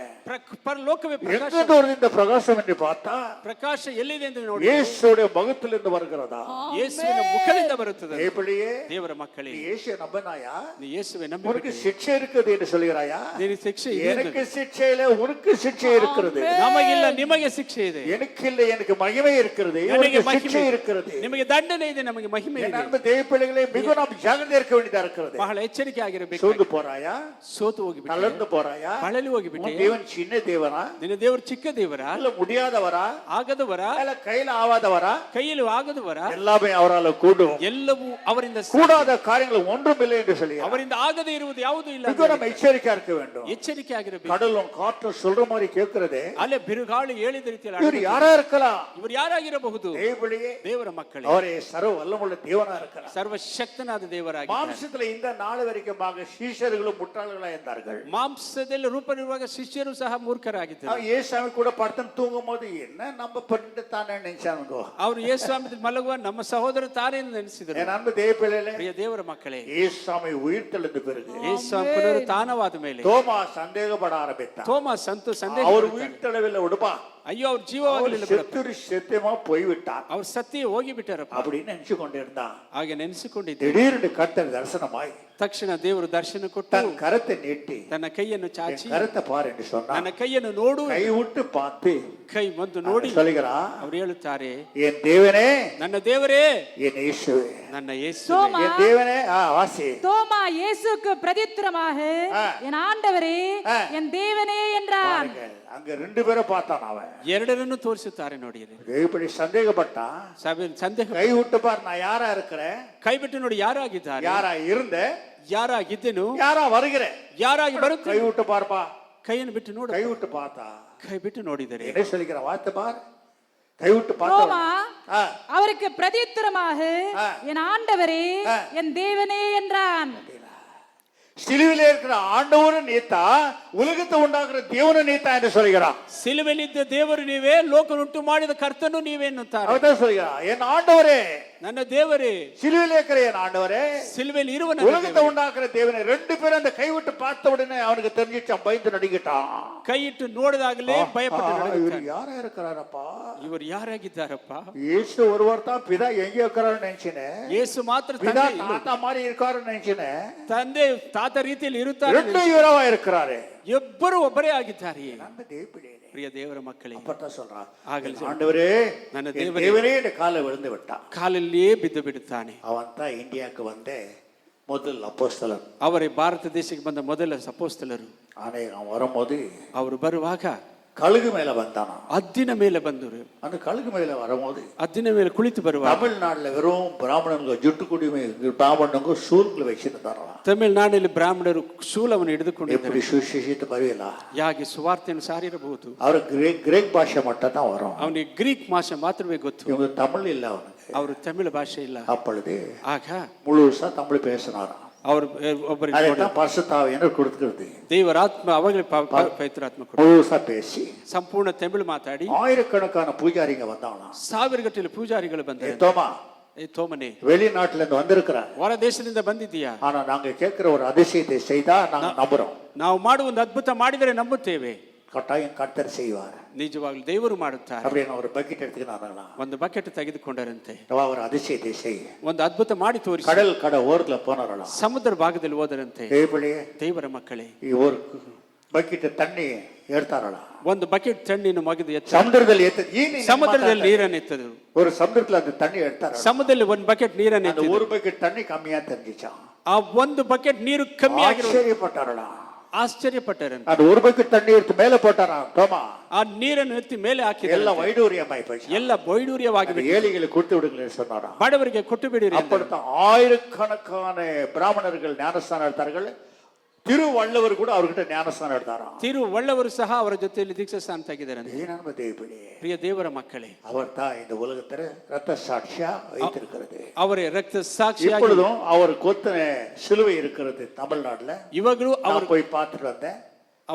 ಪರಲೋಕವೇ ಪ್ರಕಾಶ. எங்கிருந்து வருது இந்த பிரகாசம் என்று பார்த்தா ಪ್ರಕಾಶ ಎಲ್ಲಿದೆ ಎಂದು ನೋಡಿ இயேசுடைய முகத்திலிருந்து வருகிறதா. ಯೇಸುವಿನ ಮುಖದಿಂದ ಬರುತ್ತದೆ. தேவப்பிள்ளையே, ದೇವರ ಮಕ್ಕಳೇ, நீ இயேசுவை நம்பினாயா? ನೀ ಯೇಸುವೆ உனக்கு ನಂಬಿಬಿಟ್ಟೆ. சிக்ஷை இருக்குது என்று சொல்கிறாயா? ನಿನಗೆ ಶಿಕ್ಷೆ ಇದೆ. எனக்கு சிக்ஷை இல்லை, உனக்கு சிக்ஷை இருக்கிறது. ನಮಗಿಲ್ಲ, ನಿಮಗೆ ಶಿಕ್ಷೆ ಇದೆ. எனக்கு இல்லை, எனக்கு மகிமை இருக்கிறது. ನನಗೆ எனக்கு ಮಹಿಮೆ சிக்ஷை இருக்கிறது. ನಿಮಗೆ ದಂಡನೆ ಇದೆ, ನಮಗೆ ಮಹಿಮೆ என் ಇದೆ. அன்பு தேவப்பிள்ளைகளே, மிக நாம் ஜாகிரதை இருக்க வேண்டியதா இருக்கிறது. ಬಹಳ ಎಚ್ಚರಿಕೆ ಆಗಿರಬೇಕು. சோர்ந்து போறாயா? ಸೋತು ಹೋಗಿಬಿಟ್ಟೆ, தளர்ந்து போறாயா? ಬಳಲಿ ಹೋಗಿಬಿಟ್ಟೆ. உன் தேவன் சின்ன தேவனா? ನಿನ್ನ ದೇವರು ಚಿಕ್ಕ ದೇವರ, இல்ல முடியாதவரா? ಆಗದವರ, இல்ல கையில ஆவாதவரா? ಕೈಯಲ್ಲಿ ಆಗದವರ, எல்லாமே அவரால் கூடும். ಎಲ್ಲವೂ ಅವರಿಂದ ಸಾಧ್ಯ. கூடாத காரியங்கள் ஒன்றும் இல்லை என்று சொல்லி ಅವರಿಂದ ಆಗದೇ ಇರುವುದು ಯಾವುದೂ ಇಲ್ಲ. மிக நம்ம எச்சரிக்கையா இருக்க வேண்டும். ಎಚ್ಚರಿಕೆ ಆಗಿರಬೇಕು. கடலும் காற்றும் சொல்ற மாதிரி கேட்கிறதே, ಅಲೆ ಬಿರುಗಾಳಿ ಹೇಳಿದ ರೀತಿಯಲ್ಲಿ இவர் யாரா இருக்கலாம்? ಇವರು ಯಾರಾಗಿರಬಹುದು? தேவப்பிள்ளையே, ದೇವರ ಮಕ್ಕಳೇ, அவரே சர்வ வல்லமுள்ள தேவனா இருக்கிறார். ಸರ್ವಶಕ್ತನಾದ ದೇವರಾಗಿ மாம்சத்துல இந்த நாள் வரைக்குமாக சீஷர்களும் முட்டாள்களா இருந்தார்கள். ಮಾಂಸದಲ್ಲಿ ರೂಪನಿರುವಾಗ ಶಿಷ್ಯರು ಸಹ ಮೂರ್ಖರಾಗಿದ್ದರು. ஏசாமி கூட படுத்து தூங்கும் போது என்ன நம்ம பண்ணிட்டு தானே நினைச்சாங்க. ಅವರು ಯೇಸುಸ್ವಾಮಿ ಮಲಗುವ ನಮ್ಮ ಸಹೋದರ ತಾನೇ ನೆನೆಸಿದರು. என் அன்பு தேவப்பிள்ளைகளே, ಪ್ರಿಯ ದೇವರ ಮಕ್ಕಳೇ, ஏசாமி உயிர் தெழுந்த பிறகு ಯೇಸುಸ್ವಾಮಿ ಪುನರುತ್ಥಾನವಾದ ಮೇಲೆ தோமா சந்தேகப்பட ஆரம்பித்தான். ತೋಮಸ್ ಸಂತು ಸಂದೇಹ, அவர் உயிர் தெளவில்லை விடுப்பா, ಅಯ್ಯೋ ಅವ್ರ ಜೀವವಾಗಲಿಲ್ಲ, சத்தியமா போய்விட்டார் ಅವ್ರ ಸತ್ಯ ಹೋಗಿ ಬಿಟ್ಟಾರಪ್ಪ அப்படின்னு நினைச்சு கொண்டிருந்தான். ಹಾಗೆ ನೆನೆಸಿಕೊಂಡಿದ್ದೆ. திடீர்னு கர்த்தர் தரிசனமாய் ತಕ್ಷಣ ದೇವರು ದರ್ಶನ ಕೊಟ್ಟು தன் கரத்தை நீட்டி ತನ್ನ ಕೈಯನ್ನು ಚಾಚಿ, கரத்தை பாரு என்று சொன்னான். ನನ್ನ ಕೈಯನ್ನು ನೋಡು, கை விட்டு பார்த்து ಕೈ ಒಂದು ನೋಡಿ சொல்லுகிறா, ಅವ್ರು ಹೇಳುತ್ತಾರೆ, என் தேவனே, ನನ್ನ ದೇವರೇ, என் இயேசுவே. ನನ್ನ ಯೇಸು. தோமா, என் தேவனே, வாசி. தோமா இயேசுக்கு பிரதித்திரமாக என் ஆண்டவரே, என் தேவனே என்றான். பாருங்கள், அங்க ரெண்டு பேரை பார்த்தான் அவன். ಎರಡರನ್ನು ತೋರಿಸುತ್ತಾರೆ ನೋಡಿ. இப்படி சந்தேகப்பட்டான். ಸಂದೇಹ, கை விட்டு பாரு, நான் யாரா இருக்கிறேன்? ಕೈ ಬಿಟ್ಟು ನೋಡಿ ಯಾರಾಗಿದ್ದಾರೆ, யாரா இருந்த, ಯಾರಾಗಿದ್ದೆನು, யாரா வருகிறேன்? ಯಾರಾಗಿ ಬರುತ್ತೆ. கை விட்டு பாருப்பா. ಕೈಯನ್ನು ಬಿಟ್ಟು ನೋಡು. கை விட்டு பார்த்தா, ಕೈ ಬಿಟ್ಟು ನೋಡಿದರೆ என்ன சொல்லிக்கிற வார்த்தை பார். கை விட்டு தோமா பார்த்தா அவருக்கு பிரதித்திரமாக என் ஆண்டவரே, என் தேவனே என்றான். சிலுவிலே இருக்கிற ஆண்டவரும் நீத்தா, உலகத்தை உண்டாக்குற தேவனும் நீத்தா என்று சொல்கிறான். ಸಿಲುಬೆಲಿದ್ದ ದೇವರು ನೀವೇ, ಲೋಕನುಂಟು ಮಾಡಿದ ಕರ್ತನು ನೀವೇ ಎನ್ನುತ್ತಾರೆ. அவர்தான் சொல்கிறான், என் ஆண்டவரே, ನನ್ನ ದೇವರೇ, சிலுவிலே இருக்கிற என் ஆண்டவரே, ಸಿಲುಬೆಯಲ್ಲಿ ಇರುವ உலகத்தை உண்டாக்குற தேவனே. ரெண்டு பேரும் அந்த கை விட்டு பார்த்த உடனே அவனுக்கு தெரிஞ்சிச்சான், பயந்து நடுங்கிட்டான். ಕೈ ಇಟ್ಟು ನೋಡಿದಾಗಲೇ ಭಯಪಟ್ಟು இவர் ನಡುಗುತ್ತಾನೆ. யாரா இருக்கிறாரப்பா? ಇವರು ಯಾರಾಗಿದ್ದಾರಪ್ಪ? இயேசு ஒருவர் தான் பிதா எங்க இருக்கிறாருன்னு நினைச்சினேன். ಯೇಸು ಮಾತ್ರ பிதா ತಂದೆ ಇಲ್ಲ. தாத்தா மாதிரி இருக்காருன்னு நினைச்சினேன். ತಂದೆ ತಾತ ರೀತಿಯಲ್ಲಿ ಇರುತ್ತಾರೆ. ரெண்டு இவரவா இருக்கிறாரு. ಇಬ್ಬರು ಒಬ್ಬರೇ ಆಗಿದ್ದಾರೆ. நம்ம தேவப்பிள்ளையே, ಪ್ರಿಯ ದೇವರ ಮಕ್ಕಳೇ, அப்பதான் சொல்றான், ಆಗಲಿ ஆண்டவரே, ನನ್ನ என் ದೇವರೇ, தேவனே என்று காலை விழுந்து விட்டான். ಕಾಲಲ್ಲಿಯೇ ಬಿದ್ದು ಬಿಡುತ್ತಾನೆ. அவன் தான் இந்தியாவுக்கு வந்த முதல் அப்போஸ்தலன். ಅವರೇ ಭಾರತ ದೇಶಕ್ಕೆ ಬಂದ ಮೊದಲ ಅಪೊಸ್ತಲರು. ஆனா அவன் வரும்போது ಅವರು ಬರುವಾಗ கழுகு மேல வந்தானா. ಹದ್ದಿನ ಮೇಲೆ ಬಂದರು. அந்த கழுகு மேல வரும்போது ಹದ್ದಿನ ಮೇಲೆ ಕುಳಿತು ಬರುವಾಗ தமிழ்நாட்டுல வெறும் பிராமணங்க ஜுட்டு குடிமை பிராமணங்க சூழ்நிலை வச்சிருந்தாரா. ತಮಿಳುನಾಡಿನಲ್ಲಿ ಬ್ರಾಹ್ಮಣರು ಶೂಲವನ್ನು ಹಿಡಿದುಕೊಂಡಿದ್ದರು. எப்படி சுவிசேஷத்தை பரவிಲ್ಲ. ಯಾಕೆ ಸುವಾರ್ತೆಯನ್ನು ಸಾರಿರಬಹುದು. அவர் கிரேக் பாஷை மட்டும் தான் வரும். ಅವನಿಗೆ ಗ್ರೀಕ್ ಭಾಷೆ ಮಾತ್ರವೇ ಗೊತ್ತು. இவங்க தமிழ் இல்ல அவனுக்கு. ಅವರು ತಮಿಳು ಭಾಷೆ ಇಲ್ಲ. அப்பொழுது ಆಗ முழுசா தமிழ் பேசினாராம். ಅವರು ಒಬ್ಬರಿಗೆ அதைத்தான் பரிசுத்தாவியானவர் கொடுக்கிறது. ದೇವರಾತ್ಮ ಅವಾಗಲೇ ಪವಿತ್ರಾತ್ಮ முழுசா பேசி ಸಂಪೂರ್ಣ ತಮಿಳು ಮಾತಾಡಿ ஆயிரக்கணக்கான பூஜாரிங்க வந்தாங்களாம். ಸಾವಿರಗಟ್ಟಲೆ ಪೂಜಾರಿಗಳು ಬಂದರು. தோமா, ತೋಮನೆ, வெளிநாட்டுல இருந்து வந்திருக்கிறார். ಹೊರ ದೇಶದಿಂದ ಬಂದಿದ್ದೀಯಾ? ஆனா நாங்க கேட்கிற ஒரு அதிசயத்தை செய்தா நாங்க நம்புறோம். ನಾವು ಮಾಡುವ ಒಂದು ಅದ್ಭುತ ಮಾಡಿದರೆ ನಂಬುತ್ತೇವೆ. கட்டாயம் கர்த்தர் செய்வார். ನಿಜವಾಗ್ಲೂ ದೇವರು ಮಾಡುತ್ತಾರೆ. அப்படின்னு ஒரு பக்கெட் எடுத்துக்கினாங்களா. ಒಂದು ಬಕೆಟ್ ತೆಗೆದುಕೊಂಡರಂತೆ. ஒரு அதிசயத்தை செய். ಒಂದು ಅದ್ಭುತ ಮಾಡಿ ತೋರಿಸಿ கடல் கடை ஓரத்துல போனாரலாம். ಸಮುದ್ರ ಭಾಗದಲ್ಲಿ ಹೋದರಂತೆ. ದೇವರ ಮಕ್ಕಳೇ, ಈ ஒரு பக்கெட் தண்ணி எடுத்தாரலாம். ಒಂದು ಬಕೆಟ್ ತಣ್ಣೀನು ಮಗಿದು ಎತ್ತ ಸಮುದ್ರದಲ್ಲಿ ಸಮುದ್ರದಲ್ಲಿ ನೀರನ್ನು ಎತ್ತದರು. ஒரு சமுத்திரத்துல அந்த தண்ணி எடுத்தார. ಸಮುದ್ರದಲ್ಲಿ ಒಂದು ಬಕೆಟ್ ನೀರನ್ನು அந்த ಎತ್ತಿದರು. ஒரு பக்கெட் தண்ணி கம்மியா தெரிஞ்சிச்சான். ಆ ಒಂದು ಬಕೆಟ್ ನೀರು ಕಮ್ಮಿ ಆಗಿರೋ ஆச்சரியப்பட்டாரலாம். ಆಶ್ಚರ್ಯಪಟ್ಟರಂತೆ. அந்த ஒரு பக்கெட் தண்ணி எடுத்து மேல போட்டாராம் தோமா. ಆ ನೀರನ್ನು ಎತ್ತಿ ಮೇಲೆ ಹಾಕಿದರು. ಎಲ್ಲ ವೈಡೂರ್ಯமாய் போச்சு. ಎಲ್ಲ ವೈಡೂರ್ಯವಾಗಿ ஏழைகளுக்கு கொடுத்து விடுங்களேன்னு சொன்னாராம். ಬಡವರಿಗೆ ಕೊಟ್ಟು ಬಿಡಿರಿ. அப்படித்தான் ஆயிரக்கணக்கான பிராமணர்கள் ஞானஸ்தானம் எடுத்தார்கள். திருவள்ளுவர் கூட அவர்கிட்ட ஞானஸ்தானம் எடுத்தாராம். ತಿರುವಳ್ಳವರು ಸಹ ಅವರ ಜೊತೆಯಲ್ಲಿ ದೀಕ್ಷಾಸ್ನಾನ ತೆಗೆದರಂತೆ. நம்ம தேவப்பிள்ளை, ಪ್ರಿಯ ದೇವರ ಮಕ್ಕಳೇ, அவர் தான் இந்த உலகத்துல ரத்த சாட்சியா வைத்திருக்கிறது. ಅವರೇ ರಕ್ತ ಸಾಕ್ಷಿಯಾಗಿ இப்பொழுதும் அவர் கொத்தின சிலுவை இருக்கிறது தமிழ்நாட்டுல. ಇವಾಗಲೂ ಅವರು போய் பார்த்துட்டு வந்தேன்.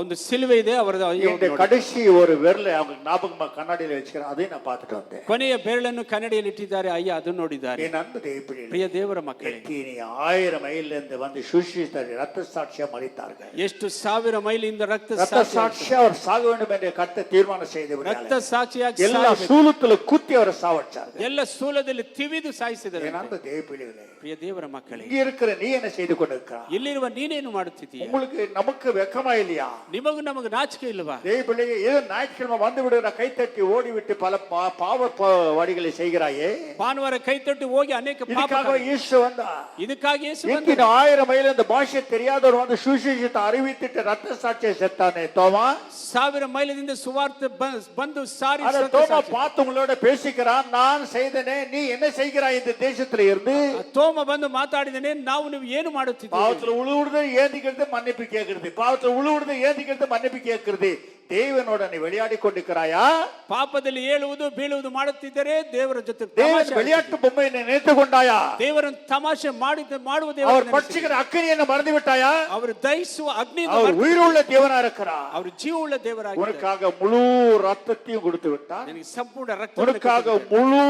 ಒಂದು ಸಿಲುವೆ ಇದೆ ಅವರದ್ದು ಅಯ್ಯೋ இந்த கடைசி ஒரு விரலை அவங்க ஞாபகமா கண்ணாடியில வச்சுக்கிறேன், அதையும் நான் பார்த்துட்டு வந்தேன். ಕೊನೆಯ ಬೆರಳನ್ನು ಕನ್ನಡಿಯಲ್ಲಿ ಇಟ್ಟಿದ್ದಾರೆ, ಅಯ್ಯ ಅದನ್ನು ನೋಡಿದ್ದಾರೆ. என் அன்பு தேவப்பிள்ளைகளே, ಪ್ರಿಯ ದೇವರ ಮಕ್ಕಳೇ, எத்தனை 1000 மைல்ல இருந்து வந்து சுவிசேஷத்தை ரத்த சாட்சியா மரித்தார்கள். ಎಷ್ಟು ಸಾವಿರ ಮೈಲಿಂದ ರಕ್ತ சாட்சியா அவர் சாக வேண்டும் என்று கர்த்தர் தீர்மானம் செய்தவர். ರಕ್ತ ಸಾಕ್ಷಿಯಾಗಿ எல்லா சூலத்துல குத்தி அவர் சாவடிச்சார்கள். ಎಲ್ಲ ಸೂಲದಲ್ಲಿ ತಿವಿದು ಸಾಯಿಸಿದರು. என் அன்பு தேவப்பிள்ளைகளே, ಪ್ರಿಯ ದೇವರ ಮಕ್ಕಳೇ, இங்க இருக்கிற நீ என்ன செய்து கொண்டிருக்கிறாய்? ಇಲ್ಲಿರುವ ನೀನೇನು ಮಾಡುತ್ತಿದ್ದೀಯ? உங்களுக்கு நமக்கு வெக்கமா இல்லையா? ನಿಮಗೂ ನಮಗೆ ನಾಚಿಕೆ ಇಲ್ಲವಾ? தேவப்பிள்ளையே, ஏதோ ஞாயிற்றுக்கிழமை வந்து விடுகிற கைத்தட்டி ஓடிவிட்டு பல பாவ வழிகளை செய்கிறாயே. ಭಾನುವಾರ ಕೈ ತೊಟ್ಟು ಹೋಗಿ ಅನೇಕ இதுக்காக இயேசு வந்தா, ಇದಕ್ಕಾಗಿ ಯೇಸು ಬಂದ. 1000 மைல் இந்த பாஷை தெரியாதவர் வந்து சுவிசேஷத்தை அறிவித்துட்டு ரத்த சாட்சியை செத்தானே தோமா. 1000 ಮೈಲದಿಂದ ಸುವಾರ್ತೆ ಬಂದು ಸಾರಿ தோமா பார்த்து உங்களோட பேசிக்கிறான், நான் செய்தனே, நீ என்ன செய்கிறாய் இந்த தேசத்துல இருந்து? ತೋಮ ಬಂದು ಮಾತಾಡಿದನೆ, ನಾವು ನೀವು ಏನು ಮಾಡುತ್ತಿದ್ದೀವಿ? பாவத்துல உழுவுறது ஏந்திக்கிறது மன்னிப்பு கேட்கிறது, பாவத்துல உழுவுறது ஏந்திக்கிறது மன்னிப்பு கேட்கிறது. தேவனோட நீ விளையாடி கொண்டிருக்கிறாயா? ಪಾಪದಲ್ಲಿ ಏಳುವುದು ಬೀಳುವುದು ಮಾಡುತ್ತಿದ್ದರೆ ದೇವರ ಜೊತೆ தேவன் விளையாட்டு பொம்மையை நினைத்து கொண்டாயா? ದೇವರನ್ನು ತಮಾಷೆ ಮಾಡುವ அவர் பட்சிக்கிற அக்கினியை மறந்து விட்டாயா? ಅವರು ದಹಿಸುವ ಅಗ್ನಿ, அவர் உயிருள்ள தேவனா இருக்கிறார். ಅವರು ಜೀವವುಳ್ಳ ದೇವರಾಗಿ உனக்காக முழு ரத்தத்தையும் கொடுத்து விட்டார். ನಿನಗೆ ಸಂಪೂರ್ಣ ರಕ್ತ, உனக்காக முழு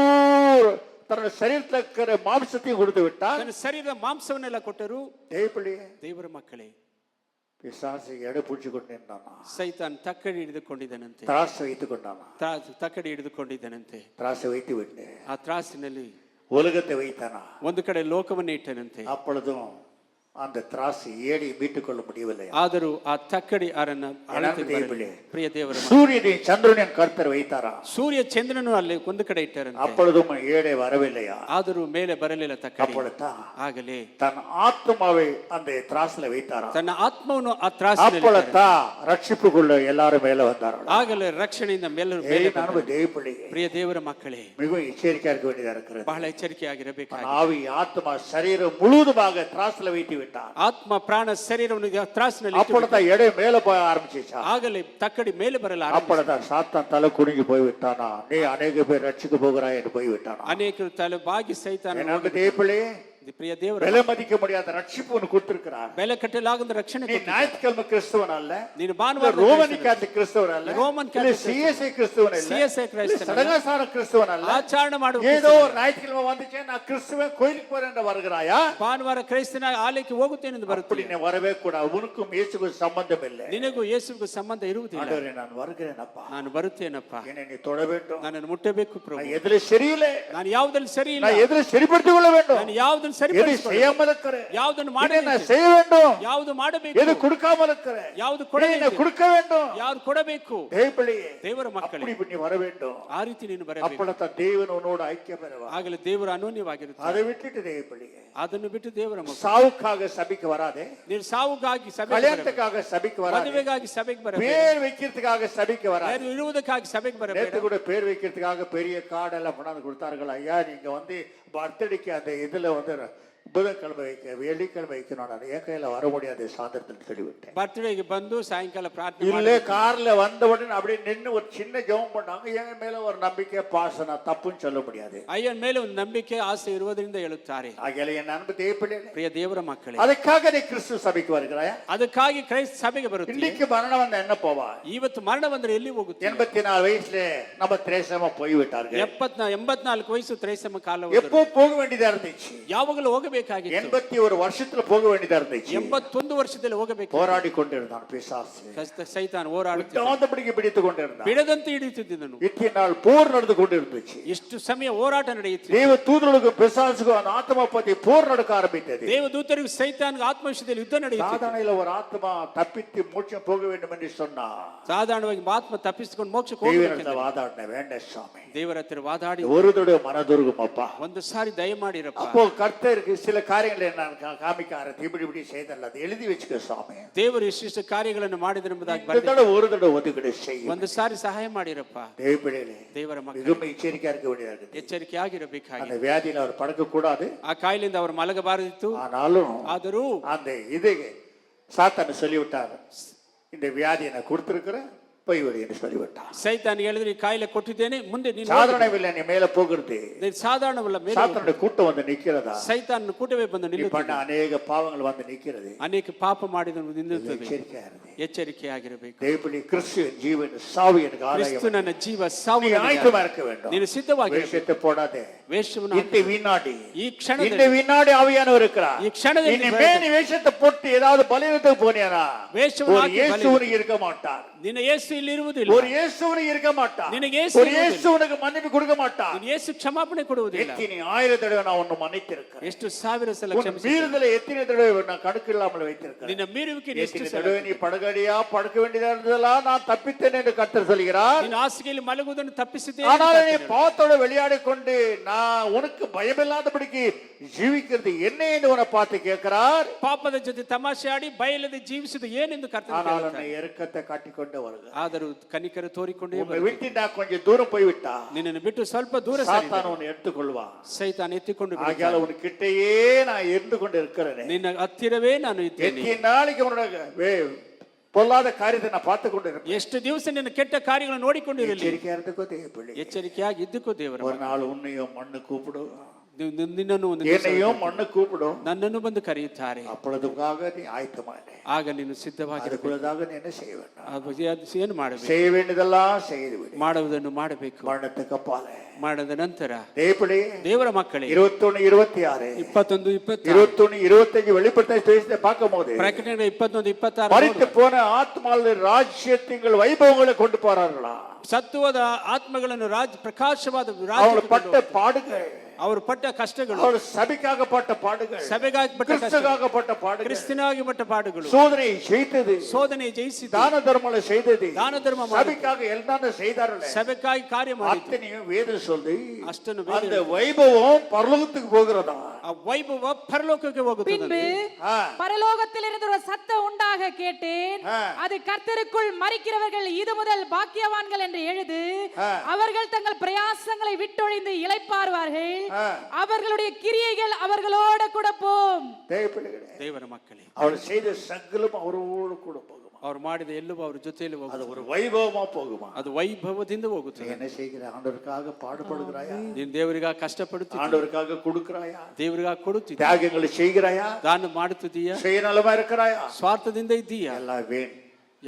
தன்னுடைய சரீரத்தில் இருக்கிற மாம்சத்தையும் கொடுத்து விட்டார். ತನ್ನ ಶರೀರದ ಮಾಂಸವನ್ನೆಲ್ಲ ಕೊಟ್ಟರು. ದೇವರ ಮಕ್ಕಳೇ, பிசாசு எடை பிடிச்சு கொண்டு நின்றானா? ಸೈತಾನ್ ತಕ್ಕಡಿ ಹಿಡಿದುಕೊಂಡಿದ್ದನಂತೆ, திராசை வைத்துக் கொண்டானா? ತಕ್ಕಡಿ ಹಿಡಿದುಕೊಂಡಿದ್ದನಂತೆ. திராசை வைத்து விட்டு ಆ ತ್ರಾಸಿನಲ್ಲಿ உலகத்தை வைத்தானா? ಒಂದು ಕಡೆ ಲೋಕವನ್ನೇ ಇಟ್ಟನಂತೆ. அப்பொழுதும் அந்த திராசு ஏடி மீட்டுக் கொள்ள முடியவில்லை. ಆದರೂ ಆ ತಕ್ಕಡಿ ಅವರನ್ನು ಪ್ರಿಯ ದೇವರ சூரியனையும் சந்திரனையும் கர்த்தர் வைத்தாரா? ಸೂರ್ಯ ಚಂದ್ರನು ಅಲ್ಲಿ ಒಂದು ಕಡೆ ಇಟ್ಟರಂತೆ. அப்பொழுதும் ஏடே வரவில்லையா? ಆದರೂ ಮೇಲೆ ಬರಲಿಲ್ಲ ತಕ್ಕಡಿ. அப்பொழுதுதான் ಆಗಲೇ தன் ஆத்மாவை அந்த திராசுல வைத்தாரா? ತನ್ನ ಆತ್ಮವನ್ನು ಆ ತ್ರಾಸಿನಲ್ಲಿ. அப்பொழுதுதான் ரட்சிப்புக்குள்ள எல்லாரும் மேல வந்தார்கள். ಆಗಲೇ ರಕ್ಷಣೆಯಿಂದ ಮೇಲೆ ಪ್ರಿಯ ದೇವರ ಮಕ್ಕಳೇ, மிகவும் எச்சரிக்கையா இருக்க வேண்டியதா இருக்கிறது. ಬಹಳ ಎಚ್ಚರಿಕೆಯಾಗಿರಬೇಕಾಗಿದೆ. ஆவி ஆத்மா சரீரம் முழுவதுமாக திராசுல வைத்து விட்டார். ಆತ್ಮ ಪ್ರಾಣ ಶರೀರವನ್ನು ತ್ರಾಸಿನಲ್ಲಿ. அப்பொழுதுதான் எடை மேல போய் ஆரம்பிச்சிச்சா? ಆಗಲೇ ತಕ್ಕಡಿ ಮೇಲೆ ಬರಲ್ಲ. அப்பொழுதுதான் சாத்தான் தலை குனிஞ்சு போய் விட்டானா? நீ அநேக பேர் ரட்சிக்க போகிறாய் என்று போய் விட்டானா? ಅನೇಕರು ತಲೆ ಬಾಗಿ ಸೈತಾನ. ಪ್ರಿಯ ದೇವರ ಬೆಲೆ ಮದಿக்க முடியாத ரட்சிப்புன்னு கொடுத்திருக்கிறார். ಬೆಲೆ ಕಟ್ಟಲಾಗದ ರಕ್ಷಣೆ. நீ ஞாயிற்றுக்கிழமை கிறிஸ்தவன் அல்ல, ನೀನು ಭಾನುವಾರ ರೋಮನ್ ಕ್ಯಾಥಲಿಕ್ ಕ್ರಿಸ್ತವನ್ ಅಲ್ಲ, ರೋಮನ್ ಕ್ಯಾಥಲಿಕ್ ಸಿಎಸ್ಐ ಕ್ರಿಸ್ತವನ್ ಅಲ್ಲ, ಸಿಎಸ್ಐ ಕ್ರೈಸ್ತವನ್ ಅಲ್ಲ, சடங்காசார கிறிஸ்தவன் அல்ல. ಆಚರಣೆ ಮಾಡುವ ஏதோ ஒரு ஞாயிற்றுக்கிழமை வந்துச்சே நான் கிறிஸ்தவன் கோயிலுக்கு போறேன் என்று வருகிறாயா? ಭಾನುವಾರ ಕ್ರೈಸ್ತನ ಆಲಯಕ್ಕೆ ಹೋಗುತ್ತೇನೆ ಎಂದು ಬರುತ್ತೀನಿ. அப்படி நீ வரவே கூடாது. உனக்கும் இயேசுவுக்கும் சம்பந்தம் இல்லை. ನಿನಗೂ ಯೇಸುವಿಗೂ ಸಂಬಂಧ ಇರುವುದಿಲ್ಲ. ஆண்டவரே, நான் வருகிறேனப்பா, ನಾನು ಬರುತ್ತೇನಪ್ಪ, என்னை நீ தொட வேண்டும், ನನ್ನನ್ನು ಮುಟ್ಟಬೇಕು ಪ್ರಭು. நான் எதிலே சரியில்லை, ನಾನು ಯಾವುದಲ್ಲಿ ಸರಿ ಇಲ್ಲ, நான் எதிலே சரிப்படுத்திக் கொள்ள வேண்டும், ನಾನು ಯಾವುದನ್ನು ಸರಿಪಡಿಸಿಕೊಳ್ಳಬೇಕು, ಯಾವುದನ್ನು செய்ய வேண்டும், ಯಾವುದು ಮಾಡಬೇಕು, எது கொடுக்காமல் இருக்கிற, ಯಾವುದು ಕೊಡಬೇಕು, கொடுக்க வேண்டும், ಯಾವುದು ಕೊಡಬೇಕು. ದೇವರ ಮಕ್ಕಳೇ, அப்படி நீ வர வேண்டும். ಆ ರೀತಿ ನೀನು ಬರಬೇಕು. அப்பொழுது தேவன் உன்னோடு ஐக்கியம் பெறுவார். ಆಗಲೇ ದೇವರು ಅನನ್ಯವಾಗಿರುತ್ತಾನೆ. அதை விட்டுட்டு தேவப்பிள்ளையே, ಅದನ್ನು ಬಿಟ್ಟು ದೇವರ ಮಕ್ಕಳು சாவுக்காக சபைக்கு வராதே, ನೀನು ಸಾವುಗಾಗಿ ಸಭೆಗೆ கல்யாணத்துக்காக சபைக்கு வராதே, ಮದುವೆಗಾಗಿ ಸಭೆಗೆ ಬರಬೇಕು, பேர் வைக்கிறதுக்காக சபைக்கு வராதே, ಬೇರೆ ಇರುವುದಕ್ಕಾಗಿ ಸಭೆಗೆ ಬರಬೇಕು. நேத்து கூட பேர் வைக்கிறதுக்காக பெரிய கார்டு எல்லாம் கொண்டாந்து கொடுத்தார்கள். ஐயா, நீங்க வந்து பர்த்டேக்கு அந்த இதுல வந்து புதன்கிழமை வைக்க, வெள்ளிக்கிழமை வைக்கணும். நான் என் கையில வர முடியாது, சாயந்தரத்தில் சொல்லிவிட்டேன். பர்த்டேக்கு ಬಂದು ಸಾಯಂಕಾಲ ಪ್ರಾರ್ಥನೆ இல்ல, கார்ல வந்த உடனே அப்படியே நின்று ஒரு சின்ன ஜெபம் பண்ணாங்க. என் மேல ஒரு நம்பிக்கை, பாசன, தப்புன்னு சொல்ல முடியாது. ಅಯ್ಯನ ಮೇಲೆ ಒಂದು ನಂಬಿಕೆ ಆಸೆ ಇರುವುದರಿಂದ ಹೇಳುತ್ತಾರೆ. ஆகையால என் அன்பு தேவப்பிள்ளைகளே, ಪ್ರಿಯ ದೇವರ ಮಕ್ಕಳೇ, ಅದಕ್ಕಾக நீ கிறிஸ்து சபைக்கு வருகிறாயா? ಅದಕ್ಕಾಗಿ ಕ್ರೈಸ್ತ ಸಭೆಗೆ ಬರುತ್ತೀಯ. இன்னைக்கு மரணம் வந்தா என்ன போவா? ಇವತ್ತು ಮರಣ ಬಂದ್ರೆ ಎಲ್ಲಿ ಹೋಗುತ್ತೆ? 84 வயசுல நம்ம திரேசமா போய் விட்டார்கள். 84 ವಯಸ್ಸು ತ್ರೈಸಮ ಕಾಲ. எப்போ போக வேண்டியதா இருந்துச்சு? ಯಾವಾಗಲೂ ಹೋಗಬೇಕಾಗಿತ್ತು. 81 வருஷத்துல போக வேண்டியதா இருந்துச்சு. 81 ವರ್ಷದಲ್ಲಿ ಹೋಗಬೇಕು. போராடி கொண்டிருந்தான் பிசாசு. ಸೈತಾನ್ ಹೋರಾಡುತ್ತಿದ್ದ. விடாதபடிக்கு பிடித்து கொண்டிருந்தான். ಬಿಡದಂತೆ ಹಿಡಿಯುತ್ತಿದ್ದನು. இத்தனை நாள் போர் நடந்து கொண்டிருந்துச்சு. ಎಷ್ಟು ಸಮಯ ಹೋರಾಟ ನಡೆಯುತ್ತಿತ್ತು. தேவ தூதர்களுக்கும் பிசாசுக்கும் அந்த ஆத்மா பத்தி போர் நடக்க ஆரம்பித்தது. ದೇವದೂತರಿಗೂ ಸೈತಾನ್ಗೆ ಆತ್ಮ ವಿಷಯದಲ್ಲಿ ಯುದ್ಧ ನಡೆಯುತ್ತಿತ್ತು. சாதாரண ஒரு ஆத்மா தப்பித்து மோட்சம் போக வேண்டும் என்று சொன்னார். ಸಾಧಾರಣವಾಗಿ ಆತ್ಮ ತಪ್ಪಿಸಿಕೊಂಡು ಮೋಕ್ಷಕ್ಕೆ ಹೋಗಬೇಕು. வாதாட வேண்டாம் சுவாமி. ದೇವರ ಹತ್ತಿರ ವಾದಾಡಿ ஒரு தடவை மனதுருகும் அப்பா, ಒಂದು ಸಾರಿ ದಯಮಾಡಿರಪ್ಪ. அப்போ கர்த்தருக்கு சில காரியங்களை நான் காமிக்கார இப்படி செய்தல்ல, அதை எழுதி வச்சுக்க சுவாமி. ದೇವರು ಇಷ್ಟಿಷ್ಟು ಕಾರ್ಯಗಳನ್ನು ಮಾಡಿದ ಎಂಬುದಾಗಿ ஒரு தடவை ஒதுக்கீடு செய்யும். ಒಂದು ಸಾರಿ ಸಹಾಯ ಮಾಡಿರಪ್ಪ. ದೇವರ ಮಕ್ಕಳು ಎಚ್ಚರಿಕೆ இருக்க வேண்டியது. ಎಚ್ಚರಿಕೆಯಾಗಿರಬೇಕಾಗಿ. அந்த வியாதியில அவர் படுக்க கூடாது. ಆ ಕಾಯಿಲೆಯಿಂದ ಅವರು ಮಲಗಬಾರದಿತ್ತು. ஆனாலும் அந்த இதை சாத்தான சொல்லிவிட்டார், இந்த வியாதியை நான் கொடுத்திருக்கிறேன், போய் விடு என்று சொல்லிவிட்டார். ಸೈತಾನ್ ಹೇಳಿದ್ರೆ ಈ ಕಾಯಿಲೆ ಕೊಟ್ಟಿದ್ದೇನೆ, ಮುಂದೆ ನೀನು சாதாரணவில்லை, நீ மேல போகிறது. ಸಾಧಾರಣವಲ್ಲ, ಮೇಲೆ சாத்தானுடைய கூட்டம் வந்து நிக்கிறதா? ಸೈತಾನ್ ಕೂಟವೇ ಬಂದು ನಿಲ್ಲುತ್ತದೆ. அநேக பாவங்கள் வந்து நிக்கிறது. ಅನೇಕ ಪಾಪ ಮಾಡಿದ ನಿಲ್ಲುತ್ತದೆ. எச்சரிக்கையா இருக்கு. ಎಚ್ಚರಿಕೆಯಾಗಿರಬೇಕು. தேவனுடைய கிறிஸ்து ஜீவன் சாவு எனக்கு ಕ್ರಿಸ್ತು ஆலயம். ನನ್ನ ಜೀವ நீ ಸಾವು ஆயத்தமா இருக்க வேண்டும். ನೀನು ಸಿದ್ಧವಾಗಿ வேஷத்தை போடாதே. ವೇಷವನ್ನು இந்த வினாடி ಈ ಕ್ಷಣದಲ್ಲಿ இந்த வினாடி ஆவியானவர் இருக்கிறார். ಈ ಕ್ಷಣದಲ್ಲಿ இனிமே நீ வேஷத்தை போட்டு ஏதாவது பலியிடத்துக்கு போனியானா ವೇಷವನ್ನು ஒரு ಹಾಕಿ இயேசுவனுக்கு இருக்க மாட்டார். ನಿನ್ನ ಯೇಸು ಇಲ್ಲಿ ಇರುವುದಿಲ್ಲ. ஒரு இயேசுவனுக்கு இருக்க மாட்டார். ನಿನಗೆ ಯೇಸು ஒரு இயேசுவனுக்கு மன்னிப்பு கொடுக்க மாட்டார். ನೀನು ಯೇಸು ಕ್ಷಮಾಪಣೆ ಕೊಡುವುದಿಲ್ಲ. எத்தனை 1000 தடவை நான் உன்னை மன்னித்திருக்கிறேன். ಎಷ್ಟು ಸಾವಿರ ಸಲ உன் ಕ್ಷಮಿಸಿದ್ದೇನೆ. மீறுதலை எத்தனை தடவை நான் கணக்கு இல்லாமல் வைத்திருக்கிறேன். ನಿನ್ನ ಮೀರುವಿಕೆ ಎಷ್ಟು எத்தனை ಸಲ தடவை நீ படுகடியா படுக்க வேண்டியதா இருந்ததெல்லாம் நான் தப்பித்தேன் என்று கர்த்தர் சொல்கிறார். ನಿನ್ನ ಹಾಸಿಗೆಯಲ್ಲಿ ಮಲಗುವುದನ್ನು ತಪ್ಪಿಸಿದ್ದೇನೆ. ஆனால் நீ பாவத்தோட விளையாடி கொண்டு நான் உனக்கு பயமில்லாதபடிக்கு ஜீவிக்கிறது என்ன என்று உன்னை பார்த்து கேட்கிறார். ಪಾಪದ ಜೊತೆ ತಮಾಷೆ ಆಡಿ ಬಯಲದೆ ಜೀವಿಸುವುದು ಏನೆಂದು ಕರ್ತನು ஆனால் ಕೇಳುತ್ತಾನೆ. உன்னை ಎರಕத்தை காட்டிக்கொண்டு வருகிறார். ಆದರೂ ಕನಿಕರ ತೋರಿಕೊಂಡೇ உன்னை விட்டு நான் கொஞ்சம் தூரம் போய்விட்டா ನಿನ್ನನ್ನು ಬಿಟ್ಟು ಸ್ವಲ್ಪ ದೂರ சாத்தான் உன்னை எடுத்துக்கொள்வான். ಸೈತಾನ್ ಎತ್ತಿಕೊಂಡು ஆகையால உன் கிட்டேயே நான் இருந்து கொண்டு இருக்கிறேன். ನಿನ್ನ ಹತ್ತಿರವೇ ನಾನು ಇದ್ದೇನೆ. எத்தனை நாளைக்கு உன்னோட பொல்லாத காரியத்தை நான் பார்த்து கொண்டு இருப்பேன். ಎಷ್ಟು ದಿವಸ ನಿನ್ನ ಕೆಟ್ಟ ಕಾರ್ಯಗಳನ್ನು ನೋಡಿಕೊಂಡಿರಲಿ. எச்சரிக்கையா இருந்துக்கோ தேவப்பிள்ளை. ಎಚ್ಚರಿಕೆಯಾಗಿ ಇದ್ದಕ್ಕೋ ದೇವರ ஒரு நாள் உன்னையும் மண்ணு கூப்பிடும், ನಿನ್ನನ್ನು ಒಂದು ದಿವಸ என்னையும் மண்ணு கூப்பிடும். ನನ್ನನ್ನು ಬಂದು ಕರೆಯುತ್ತಾರೆ. அப்பொழுதுக்காக நீ ஆயத்தமானே. ಆಗ ನೀನು ಸಿದ್ಧವಾಗಿರಬೇಕು. அதுக்குள்ளதாக நீ என்ன செய்ய வேண்டும்? ಏನು ಮಾಡಬೇಕು? செய்ய வேண்டியதெல்லாம் செய்து விடு. ಮಾಡುವುದನ್ನು ಮಾಡಬೇಕು. மரணத்துக்கு அப்பாலே ಮಾಡಿದ ನಂತರ தேவப்பிள்ளை ದೇವರ ಮಕ್ಕಳೇ 21 26 21 20 21 25 வெளிப்படுத்த பார்க்கும்போது ಪ್ರಕಟಣೆ 21 26 மரித்து போன ஆத்மாவில் ராஜ்யத்தின் வைபவங்களை கொண்டு போறார்களா? ಸತ್ವದ ಆತ್ಮಗಳನ್ನು ಪ್ರಕಾಶವಾದ அவர்கள் பட்ட பாடுகள், ಅವರು ಪಟ್ಟ ಕಷ್ಟಗಳು, அவர் சபைக்காக பட்ட பாடுகள், ಸಭೆಗಾಗಿ ಪಟ್ಟ கிறிஸ்துக்காக பட்ட பாடுகள், ಕ್ರಿಸ್ತನಾಗಿ ಪಟ್ಟ ಪಾಡುಗಳು, சோதனை செய்தது, ಶೋಧನೆ ಜಯಿಸಿದ, தான தர்மங்களை செய்தது, ದಾನ ಧರ್ಮ சபைக்காக எல்லாமே செய்தார்கள். ಸಭೆಗಾಗಿ ಕಾರ್ಯ ಮಾಡಿತು. அத்தனையும் வேதம் சொல்லி ಅಷ್ಟನ್ನು அந்த வைபவம் பரலோகத்துக்கு போகிறதா? ಆ ವೈಭವ ಪರಲೋಕಕ್ಕೆ ಹೋಗುತ್ತದೆ. பின்பு ஆ. பரலோகத்தில் இருந்து ஒரு சத்தம் உண்டாக கேட்டேன். ஆ. அது கர்த்தருக்குள் மரிக்கிறவர்கள் இது முதல் பாக்கியவான்கள் என்று எழுது. ஆ. அவர்கள் தங்கள் பிரயாசங்களை விட்டொழிந்து இளைப்பாறுவார்கள். ஆ. அவர்களுடைய கிரியைகள் அவர்களோட கூட போம். தேவப்பிள்ளைகளே, ದೇವರ ಮಕ್ಕಳೇ, அவர் செய்த சகலம் அவரோடு கூட போகுமா? ಅವ್ರು ಮಾಡಿದ ಎಲ್ಲವೂ ಅವ್ರ ಜೊತೆಯಲ್ಲಿ அது ಹೋಗುತ್ತದೆ. ஒரு வைபவமா போகுமா? ಅದು ವೈಭವದಿಂದ ಹೋಗುತ್ತದೆ. என்ன செய்கிற? ஆண்டவருக்காக பாடுபடுகிறாயா? ನೀನು ದೇವರಿಗಾಗಿ ಕಷ್ಟಪಡುತ್ತೀಯ, ஆண்டவருக்காக கொடுக்கிறாயா? ದೇವರಿಗಾಗಿ ಕೊಡುತ್ತೀಯ, தியாகங்களை செய்கிறாயா? ದಾನ ಮಾಡುತ್ತಿದ್ದೀಯ, சுயநலமா இருக்கிறாயா? ಸ್ವಾರ್ಥದಿಂದ ಇದ್ದೀಯ, எல்லாம் வேண்.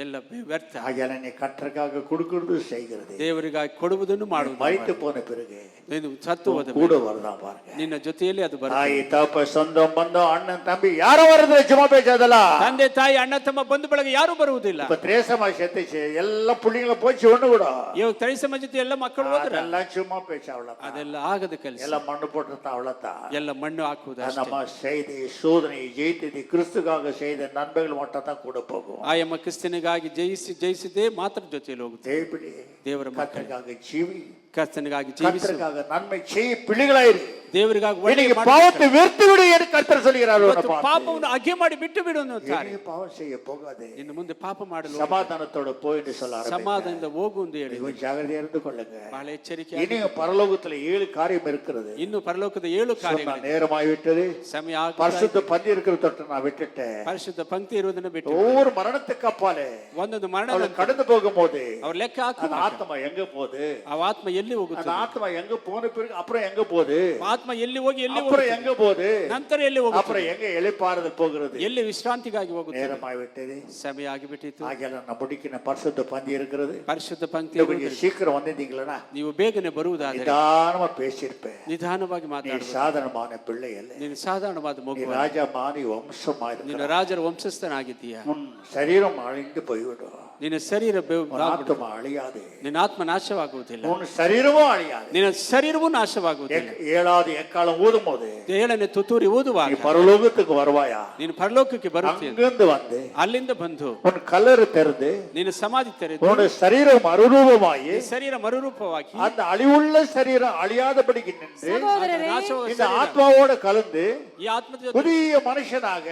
ಎಲ್ಲ ವ್ಯರ್ಥ. ஆகையால நீ கற்றக்காக கொடுக்கிறது செய்கிறது. ದೇವರಿಗಾಗಿ ಕೊಡುವುದನ್ನು ಮಾಡುವುದು. மரித்து போன பிறகு ನೀನು ಸತ್ತು ಹೋದ கூட வருதான் பாருங்க. ನಿನ್ನ ಜೊತೆಯಲ್ಲಿ ಅದು ಬರುತ್ತೆ. தாய் தகப்ப சொந்தம் பந்தம் அண்ணன் தம்பி யாரும் வரது சும்மா பேசாதಲ್ಲ. ತಂದೆ ತಾಯಿ ಅಣ್ಣ ತಮ್ಮ ಬಂಧು ಬಳಗ ಯಾರು ಬರುವುದಿಲ್ಲ. இப்ப திரேசமா செத்துச்சு, எல்லா புள்ளிங்கள போச்சு ஒண்ணு கூட. ಇವಾಗ ತಳಿಸಮ ಜೊತೆ ಎಲ್ಲ ಮಕ್ಕಳು ಹೋದ್ರ அதெல்லாம் சும்மா பேச அவ்வளவுதான். ಅದೆಲ್ಲ ಆಗದ ಕೆಲಸ. எல்லாம் மண்ணு போட்டுதான் அவ்வளவுதான். ಎಲ್ಲ ಮಣ್ಣು ಹಾಕುವುದು ಅಷ್ಟೇ. நம்ம செய்த சோதனை ஜெயித்தது கிறிஸ்துக்காக செய்த நன்மைகள் மட்டும் தான் கூட போகும். ಆಯಮ್ಮ ಕ್ರಿಸ್ತನಿಗಾಗಿ ಜಯಿಸಿದೆ ಮಾತ್ರ ಜೊತೆಯಲ್ಲಿ ಹೋಗುತ್ತೆ. தேவனே, ದೇವರ ಮಕ್ಕಳೇ, கர்த்தருக்காக ஜீவி, ಕರ್ತನಿಗಾಗಿ ಜೀವಿಸು, கர்த்தருக்காக நன்மை செய், பிள்ளைகளாயிரு. ದೇವರಿಗಾಗಿ ಒಳ್ಳೆಯ இன்னைக்கு பாவத்தை வெறுத்து விடு என்று கர்த்தர் சொல்கிறார். ಪಾಪವನ್ನು ಅಗೆ ಮಾಡಿ ಬಿಟ್ಟು ಬಿಡು ಅನ್ನುತ್ತಾರೆ. இனி பாவம் செய்ய போகாதே, ಇನ್ನು ಮುಂದೆ ಪಾಪ ಮಾಡಲು சமாதானத்தோட போய் என்று சொல்ல ஆரம்பித்தார். ಸಮಾಧಾನದಿಂದ ಹೋಗು ಎಂದು ಹೇಳಿ கொஞ்சம் ஜாகிரதையா இருந்து கொள்ளுங்க. ಬಹಳ ಎಚ್ಚರಿಕೆ. இனி பரலோகத்துல 7 காரியம் இருக்கிறது. ಇನ್ನು ಪರಲೋಕದ 7 ಕಾರ್ಯಗಳು. நேரமாய் விட்டது. ಸಮಯ பரிசுத்த பந்தி இருக்கிற தொட்டு நான் விட்டுட்டேன். ಪರಿಶುದ್ಧ ಪಂಕ್ತಿ ಇರುವುದನ್ನು ಬಿಟ್ಟು ஒவ்வொரு மரணத்துக்கு அப்பாலே ಒಂದೊಂದು ಮರಣ கடந்து போகும்போது ಅವ್ರ ಲೆಕ್ಕ ಹಾಕುವ அந்த ஆத்மா எங்க போகுது? ಆ ಆತ್ಮ ಎಲ್ಲಿ அந்த ಹೋಗುತ್ತದೆ? ஆத்மா எங்க போன பிறகு அப்புறம் எங்க போகுது? ಆತ್ಮ ಎಲ್ಲಿ ಹೋಗಿ ಎಲ್ಲಿ அப்புறம் எங்க போகுது? ನಂತರ ಎಲ್ಲಿ ಹೋಗುತ್ತದೆ? அப்புறம் எங்க எளிப்பாறுதல் போகிறது? ಎಲ್ಲಿ ವಿಶ್ರಾಂತಿಗಾಗಿ ಹೋಗುತ್ತದೆ? நேரமாய் விட்டது. ಸಮಯ ಆಗಿಬಿಟ್ಟಿತು. ஆகையால நான் முடிக்கிற பரிசுத்த பந்தி இருக்கிறது. ಪರಿಶುದ್ಧ ಪಂಕ್ತಿ கொஞ்சம் ಇರುವುದರಿಂದ சீக்கிரம் வந்திருந்தீங்களா? ನೀವು ಬೇಗನೆ ಬರುವುದಾದರೆ நிதானமா பேசியிருப்பேன். ನಿಧಾನವಾಗಿ நீ ಮಾತಾಡುವುದು. சாதாரணமான பிள்ளை அல்ல. ನೀನು ಸಾಧಾರಣವಾದ நீ ಮಗು. ராஜா மாறி வம்சமா ನೀನು இருக்கிற. ರಾಜರ ವಂಶಸ್ಥನಾಗಿದ್ದೀಯ. உன் சரீரம் அழிந்து போய்விடும். ನಿನ್ನ ಶರೀರ உன் ஆத்மா அழியாது. ನಿನ್ನ ಆತ್ಮ ನಾಶವಾಗುವುದಿಲ್ಲ. உன் சரீரமும் அழியாது. ನಿನ್ನ ಶರೀರವೂ ನಾಶವಾಗುವುದಿಲ್ಲ. 7வது எக்காலம் ஊதும் போது ಏಳನೇ ತುತ್ತೂರಿ நீ ಓದುವಾಗ பரலோகத்துக்கு வருவாயா? ನೀನು ಪರಲೋಕಕ್ಕೆ ಬರುತ್ತೀಯ. அங்கிருந்து வந்து ಅಲ್ಲಿಂದ ಬಂದು உன் கல்லறு திறந்து ನಿನ್ನ ಸಮಾಧಿ ತೆರೆದು உன்னுடைய சரீரம் மறுரூபமாயி ನಿನ್ನ ಶರೀರ ಮರುರೂಪವಾಗಿ அந்த அழிவுள்ள சரீரம் அழியாதபடிக்கு நின்று சகோதரரே, ನಾಶವಾದ இந்த ಶರೀರ ஆத்மாவோட கலந்து ಈ ಆತ್ಮದ ಜೊತೆ புதிய மனுஷனாக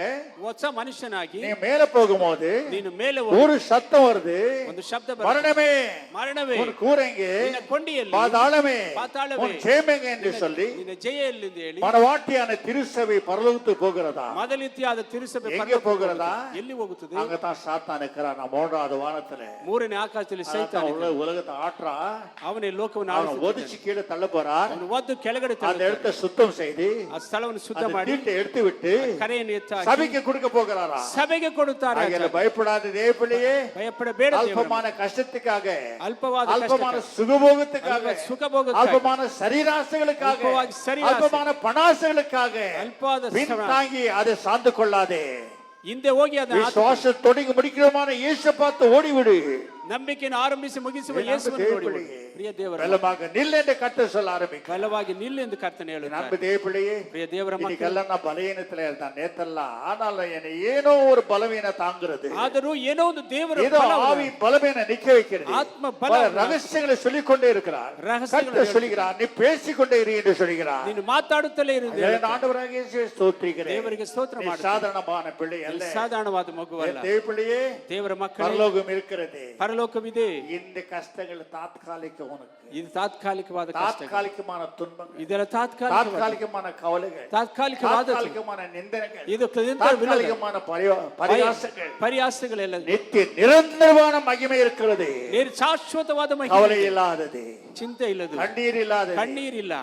ಹೊಸ ಮನುಷ್ಯನಾಗಿ நீ மேல போகும்போது ನೀನು ಮೇಲೆ ಹೋಗಿ ஒரு சத்தம் வருது. வருது, ಒಂದು ಶಬ್ದ ಬರುತ್ತೆ. மரணமே ಮರಣವೇ உன் கூரைங்கே, ನಿನ್ನ ಕೊಂಡಿಯಲ್ಲಿ, பாதாளமே ಪಾತಾಳವೇ உன் ஜெயமெங்கே என்று சொல்லி ನಿನ್ನ ಜಯ ಎಲ್ಲಿಂದ ಹೇಳಿ மனவாட்டியான திருச்சபை பரலோகத்துக்கு போகிறதா? ಮೊದಲಿತಿಯಾದ ತಿರುಸಭೆ எங்க ಪರಲೋಕಕ್ಕೆ போகிறதா? ಎಲ್ಲಿ ಹೋಗುತ್ತದೆ? அங்கதான் சாத்தான் இருக்கிறான். நம்ம 3வது வானத்துல ಮೂರನೇ ಆಕಾಶದಲ್ಲಿ ಸೈತಾನ உலகத்தை ஆற்றா, ಅವನೇ ಲೋಕವನ್ನು அவனை ಆಳಿಸುತ್ತಾನೆ. ஒதிச்சு கீழே தள்ள போறார். ಅವನು ಒದ್ದು ಕೆಳಗಡೆ அந்த ತಳ್ಳುತ್ತಾನೆ. இடத்தை சுத்தம் செய்து ಆ ಸ್ಥಳವನ್ನು ಶುದ್ಧ அந்த ಮಾಡಿ தீட்டை எடுத்து விட்டு ಕರೆಯನ್ನು ಎತ್ತಾಕಿ சபைக்கு கொடுக்க போகிறாரா? ಸಭೆಗೆ ಕೊಡುತ್ತಾರೆ. ஆகையால பயப்படாத தேவப்பிள்ளையே, ಭಯಪಡಬೇಡ ದೇವರೇ. அல்பமான கஷ்டத்துக்காக, ಅಲ್ಪವಾದ அல்பமான ಕಷ್ಟಕ್ಕೆ, சுகபோகத்துக்காக, ಸುಖಭೋಗಕ್ಕಾಗಿ, அல்பமான சரீராசைகளுக்காக, அல்பவாದ சரீராசை, அல்பமான பணாசைகளுக்காக ಅಲ್ಪವಾದ பின்தாங்கி அதை சார்ந்து கொள்ளாதே. ಹಿಂದೆ ಹೋಗಿ ಅದನ್ನ விசுவாச தொடங்கி முடிக்கிறமான இயேசு பார்த்து ஓடிவிடு. ನಂಬಿಕೆಯನ್ನು ಆರಂಭಿಸಿ ಮುಗಿಸುವ என் ಯೇಸುವನ್ನು அன்பு ನೋಡಿಬಿಡು. தேவப்பிள்ளையே, ಪ್ರಿಯ ದೇವರ பலமாக நில் என்று கர்த்தர் சொல்ல ஆரம்பிக்க. ಬಲವಾಗಿ ನಿಲ್ಲು ಎಂದು ಕರ್ತನೆ என் ಹೇಳುತ್ತಾರೆ. அன்பு தேவப்பிள்ளையே, ಪ್ರಿಯ ದೇವರ ಮಕ್ಕಳೇ, இன்னைக்கெல்லாம் நான் பலவீனத்துல இருந்தேன் நேத்தெல்லாம். ஆனாலும் என்னை ஏனோ ஒரு பலவீன தாங்குறது, ಆದರೂ ಏನೋ ಒಂದು ದೇವರ ஏதோ ಬಲ ஆவி பலவீன நிக்க வைக்கிறது. ஆத்ம பல பல ரகசியங்களை சொல்லிக் கொண்டே இருக்கிறார். ரகசியங்களை கர்த்தர் சொல்கிறார், நீ பேசிக்கொண்டே இரு என்று சொல்கிறார். ನೀನು ಮಾತಾಡುತ್ತಲೇ ಇರುವುದು. என் ஆண்டவராகிய இயேசுவை ஸ்தோத்திரிக்கிறேன். ದೇವರಿಗೆ ಸ್ತೋತ್ರ நீ ಮಾಡುತ್ತೇನೆ. சாதாரணமான பிள்ளை அல்ல. ಸಾಧಾರಣವಾದ ಮಗುವಲ್ಲ. என் தேவப்பிள்ளையே, ದೇವರ ಮಕ್ಕಳೇ, பரலோகம் இருக்கிறது. ಪರಲೋಕವಿದೆ. இந்த கஷ்டங்கள் தாத்காலிக உனக்கு, ಇದು ತಾತ್ಕಾಲಿಕವಾದ ಕಷ್ಟ, தாத்காலிகமான துன்பங்கள், ಇದೆಲ್ಲ ತಾತ್ಕಾಲಿಕ, தாத்காலிகமான கவலைகள், ತಾತ್ಕಾಲಿಕವಾದ தாத்காலிகமான நிந்தனைகள், ಇದು தாத்காலிகமான பரியாசங்கள், ಪರಿಹಾಸಗಳೆಲ್ಲ நித்திய நிரந்தரமான மகிமை இருக்கிறது. ಶಾಶ್ವತವಾದ ಮಹಿಮೆ, கவலை இல்லாதது, ಚಿಂತೆ ಇಲ್ಲದು, கண்ணீர் இல்லாதது, ಕಣ್ಣೀರಿಲ್ಲ,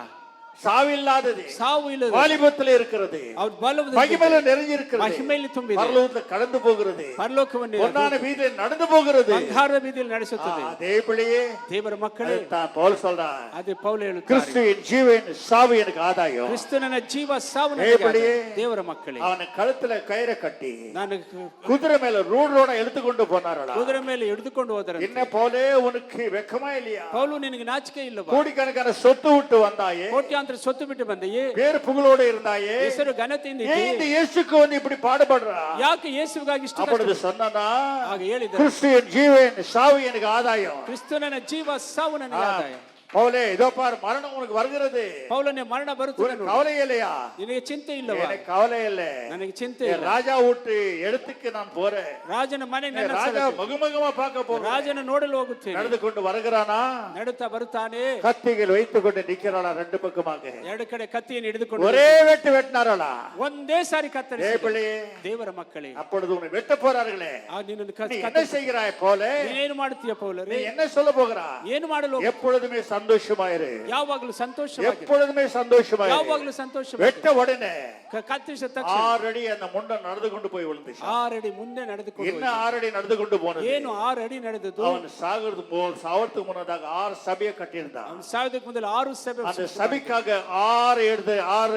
சாவில்லாதது, ಸಾವು ಇಲ್ಲದು, வாலிபத்தில் இருக்கிறது, ಅವ್ರ ಬಲವದ மகிமையில நிறைஞ்சிருக்கிறது, ಮಹಿಮೆಯಲ್ಲಿ ತುಂಬಿದೆ, பரலோகத்துல கடந்து போகிறது, ಪರಲೋಕವನ್ನು பொன்னான வீதியில் நடந்து போகிறது. ಬಂಗಾರದ ಬೀದಿಯಲ್ಲಿ ನಡೆಸುತ್ತದೆ. அதே பிள்ளையே, ದೇವರ ಮಕ್ಕಳೇ, தான் பவுல் சொல்றார், ಅದೇ ಪೌಲ ಹೇಳುತ್ತಾರೆ, கிறிஸ்துவின் ஜீவன் சாவு எனக்கு ஆதாயம். ಕ್ರಿಸ್ತ ನನ್ನ ಜೀವ ಸಾವು ಏ ನನಗೆ ಬಿಡಿ. ಆಧಾರ. ದೇವರ ಮಕ್ಕಳೇ, அவனை கழுத்துல கயிறை கட்டி ನಾನು குதிரை மேல ரோட எடுத்துக்கொண்டு போனாரடா. ಕುದುರೆ ಮೇಲೆ ಹಿಡಿದುಕೊಂಡು ಹೋದರೆ, என்ன போலே உனக்கு வெக்கமா இல்லையா? ಪೌಲು ನಿನಗೆ ನಾಚಿಕೆ ಇಲ್ಲವಾ? கோடிக்கணக்கான சொத்து விட்டு வந்தாயே, ಕೋಟ್ಯಾಂತರ ಸೊತ್ತು ಬಿಟ್ಟು ಬಂದೆಯೇ, பேர் புகழோட இருந்தாயே, ಹೆಸರು ಘನತೆಯಿಂದ ஏன் ಇದ್ದೀಯೇ? இந்த இயேசுக்கு வந்து இப்படி பாடுபடுறா? ಯಾಕೆ ಯೇಸುವಿಗಾಗಿ ಇಷ್ಟು அப்பொழுது ಕಷ್ಟ? சொன்னா, ಆಗ ಹೇಳಿದ, கிறிஸ்துவின் ஜீவன் சாவு எனக்கு ஆதாயம். ಕ್ರಿಸ್ತ ನನ್ನ ಜೀವ ಸಾವು ನನಗೆ ಆದಾಯ. பவுலே, இதோ பார், மரணம் உனக்கு வருகிறது, ಪೌಲನೇ, ಮರಣ ಬರುತ್ತದೆ உனக்கு ನೋಡು. கவலை இல்லையா? ನಿನಗೆ ಚಿಂತೆ ಇಲ್ಲವಾ? எனக்கு கவலை இல்ல, ನನಗೆ ಚಿಂತೆ என் ಇಲ್ಲ. ராஜா வீட்டு இடத்துக்கு நான் போறேன். ರಾಜನ ಮನೆ ನನ್ನ ராஜா ಸ್ಥಳಕ್ಕೆ. மகுமகமா பார்க்க போறேன். ರಾಜನ ನೋಡಲು ಹೋಗುತ್ತೇನೆ. நடந்து கொண்டு வருகிறானா? ನಡುತ್ತಾ ಬರುತ್ತಾನೆ. கத்திகள் வைத்துக் கொண்டு நிக்கிறாளா ரெண்டு பக்கமாக? ಎರಡು ಕಡೆ ಕತ್ತಿಯನ್ನು ಹಿಡಿದುಕೊಂಡು ஒரே வெட்டு வெட்டினாரா? ಒಂದೇ ಸಾರಿ ಕತ್ತರಿಸಿ. பிள்ளையே, ದೇವರ ಮಕ್ಕಳೇ, அப்பொழுது உன்னை வெட்ட போறார்களே, ನಿನ್ನನ್ನು நீ என்ன செய்கிறாய் போலே? ನೀನೇನು ಮಾಡ್ತೀಯ ಪೌಲರೇ? நீ என்ன சொல்ல போகிறா? ಏನು ಮಾಡಲು? எப்பொழுதுமே சந்தோஷமாயிரு, ಯಾವಾಗಲೂ ಸಂತೋಷವಾಗಿ, எப்பொழுதுமே சந்தோஷமாயிரு. ಯಾವಾಗಲೂ ಸಂತೋಷವಾಗಿ. வெட்ட உடனே ಕತ್ತರಿಸಿದ ತಕ್ಷಣ 6 ಅಡಿ அந்த முண்ட நடந்து கொண்டு போய் விழுந்துச்சு. 6 ಅಡಿ ಮುಂದೆ ನಡೆದುಕೊಂಡು என்ன 6 ಅಡಿ நடந்து கொண்டு போனது? ಏನು 6 ಅಡಿ ನಡೆದದ್ದು? அவன் சாவறதுக்கு முன்னதாக 6 சபையை கட்டியிருந்தான். ಅವನು ಸಾವಿರಕ್ಕೆ ಮೊದಲು 6 ಸಭೆ, அந்த சபைக்காக 6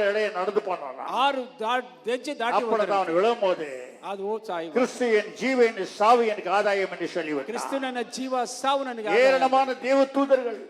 இடையே நடந்து போனான். 6 ಹೆಜ್ಜೆ ದಾಟಿ அப்பொழுது அவன் விழும்போது, ಅದು ಸಾಯಿ, கிறிஸ்துவின் ஜீவன் சாவு எனக்கு ஆதாயம் என்று சொல்லிவிட்டான். ಕ್ರಿಸ್ತ ನನ್ನ ಜೀವ ಸಾವು ನನಗೆ ಆಧಾರ. ஏராளமான தேவ தூதர்கள்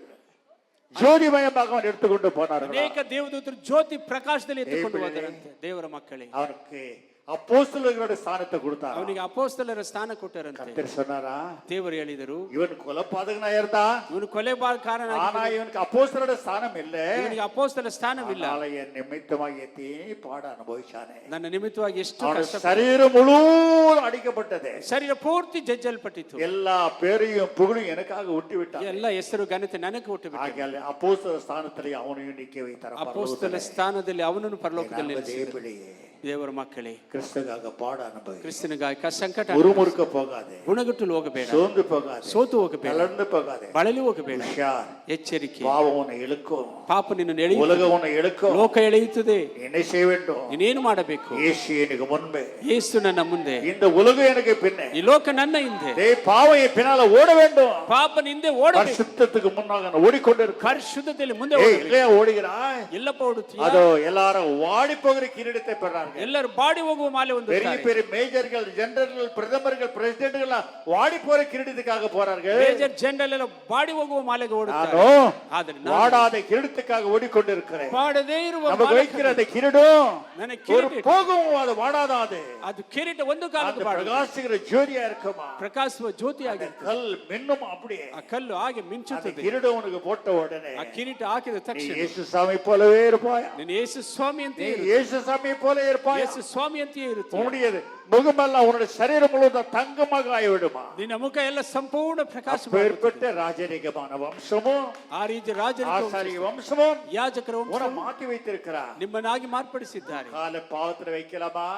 ஜோதிமயமாக அவன் எடுத்துக்கொண்டு போனார்கள். ಅನೇಕ ದೇವದೂತರು ಜ್ಯೋತಿ ಪ್ರಕಾಶದಲ್ಲಿ ಎತ್ತಿಕೊಂಡು ಹೋದರಂತೆ. ದೇವರ ಮಕ್ಕಳೇ, அவனுக்கு அப்போஸ்தலர்களுடைய ஸ்தானத்தை கொடுத்தார். ಅವನಿಗೆ ಅಪೊಸ್ತಲರ ಸ್ಥಾನ ಕೊಟ್ಟರಂತೆ. கர்த்தர் சொன்னாரா, ದೇವರು ಹೇಳಿದರು, இவன் கொலைபாதகனா இருந்தான், ಇವನು ಕೊಲೆಗಾರನ, ஆனா இவனுக்கு அப்போஸ்தலருடைய ஸ்தானம் இல்ல. ಇವನಿಗೆ ಅಪೊಸ್ತಲ ಸ್ಥಾನವಿಲ್ಲ. ஆனாலும் என் நிமித்தமாக எத்தனை பாட அனுபவிச்சானே. ನನ್ನ ನಿಮಿತ್ತವಾಗಿ ಎಷ್ಟು அவன் ಕಷ್ಟ, சரீரம் முழுவதும் அடிக்கப்பட்டது. ಶರೀರ ಪೂರ್ತಿ ಜಜ್ಜಲ್ಪಟ್ಟಿತು. எல்லா பேரையும் புகழும் எனக்காக விட்டு விட்டான். ಎಲ್ಲ ಹೆಸರು ಘನತೆ ನನಗೆ ಕೊಟ್ಟು ಬಿಟ್ಟು, ஆகையால் அப்போஸ்தல ஸ்தானத்திலே அவனையும் நிக்க வைத்தார். ಅಪೊಸ್ತಲ ಸ್ಥಾನದಲ್ಲಿ ಅವನನ್ನು ಪರಲೋಕದಲ್ಲಿ ನಿಲ್ಲಿಸಿದರು. தேவப்பிள்ளையே, ದೇವರ ಮಕ್ಕಳೇ, கிறிஸ்துக்காக பாட அனுபவி. ಕ್ರಿಸ್ತನಿಗಾಗಿ ಸಂಕಟ முறுமுறுக்க போகாதே, ಗುಣಗಟ್ಟಲು ಹೋಗಬೇಡ, சோர்ந்து போகாதே, ಸೋತು ಹೋಗಬೇಡ, தளர்ந்து போகாதே. ಬಳಲಿ ಹೋಗಬೇಡ. உஷார். ಎಚ್ಚರಿಕೆ, பாவம் உன்னை இழுக்கும், ಪಾಪ ನಿನ್ನನ್ನು ಎಳೆಯುತ್ತದೆ, உலகம் உன்னை இழுக்கும். ಲೋಕ ಎಳೆಯುತ್ತದೆ. என்ன செய்ய வேண்டும்? ನೀನೇನು ಮಾಡಬೇಕು? இயேசு எனக்கு முன்பே, ಯೇಸು ನನ್ನ ಮುಂದೆ, இந்த உலகம் எனக்கு பின்னே, ಈ ಲೋಕ ನನ್ನ ಹಿಂದೆ. பாவம் என் பின்னால ஓட வேண்டும். ಪಾಪನ ಹಿಂದೆ ಓಡಬೇಕು, பரிசுத்தத்துக்கு முன்னாக நான் ஓடிக்கொண்டிருக்க. ಪರಿಶುದ್ಧತೆಯಲ್ಲಿ ಮುಂದೆ ஏய், ಓಡಬೇಕು. இல்லையா ஓடுகிறாய்? ಎಲ್ಲಪ್ಪ ಓಡುತ್ತೀಯ? அதோ எல்லாரும் வாடி போகிற கிரீடத்தை பெறார்கள். ಎಲ್ಲರೂ ಬಾಡಿ ಹೋಗುವ ಮಾಲೆ ಒಂದು பெரிய பெரிய மேஜர்கள், ஜெனரல்கள், பிரதமர்கள், பிரசிடென்ட்கள் வாடி போற கிரீடத்துக்காக போறார்கள். ಮೇಜರ್ ಜನರಲ್ ಎಲ್ಲ ಬಾಡಿ ಹೋಗುವ ಮಾಲೆಗೆ ಓಡುತ್ತಾರೆ. நானும் ಆದರೆ வாடாத கிரீடத்துக்காக ஓடிக்கொண்டிருக்கிறேன். ಬಾಡದೇ ಇರುವ நமக்கு வைக்கிற அந்த கிரீடம் ನನಗೆ ஒரு ಕಿರೀಟ, போகும், அது வாடாதாது. ಅದು ಕಿರೀಟ ಒಂದು ಕಾಲಕ್ಕೆ அந்த ಬಾಡ, பிரகாசிக்கிற ஜோதியா இருக்குமா? ಪ್ರಕಾಶಿಸುವ ಜ್ಯೋತಿ ಆಗಿರ್ತದೆ. கல் மின்னும் அப்படியே. ಆ ಕಲ್ಲು ಹಾಗೆ அந்த ಮಿಂಚುತ್ತದೆ. கிரீடம் உனக்கு போட்ட உடனே ಆ ಕಿರೀಟ ಹಾಕಿದ நீ ತಕ್ಷಣ இயேசு சாமி போலவே இருப்பாய். ನೀನು ಯೇಸು ಸ್ವಾಮಿ ಅಂತ நீ இயேசு சாமி போல இருப்பாய். ಯೇಸು ಸ್ವಾಮಿ ಅಂತೆಯೇ ಇರುತ್ತೆ. உன்னுடைய முகமெல்லாம், உன்னுடைய சரீரம் முழுவதும் தங்கமாக பிரகாசமாய் விடுமா? ನಿನ್ನ ಮುಖ ಎಲ್ಲ ಸಂಪೂರ್ಣ ಪ್ರಕಾಶ அப்பேற்பட்ட ராஜரிகமான வம்சமும் ಆ ರೀತಿ ರಾಜರಿಕ ஆசாரிய வம்சமும் ಯಾಜಕರ உன ವಂಶ மாற்றி வைத்திருக்கிறார். ನಿಮ್ಮನ್ನಾಗಿ ಮಾರ್ಪಡಿಸಿದ್ದಾರೆ. கால பாவத்துல வைக்கலாமா?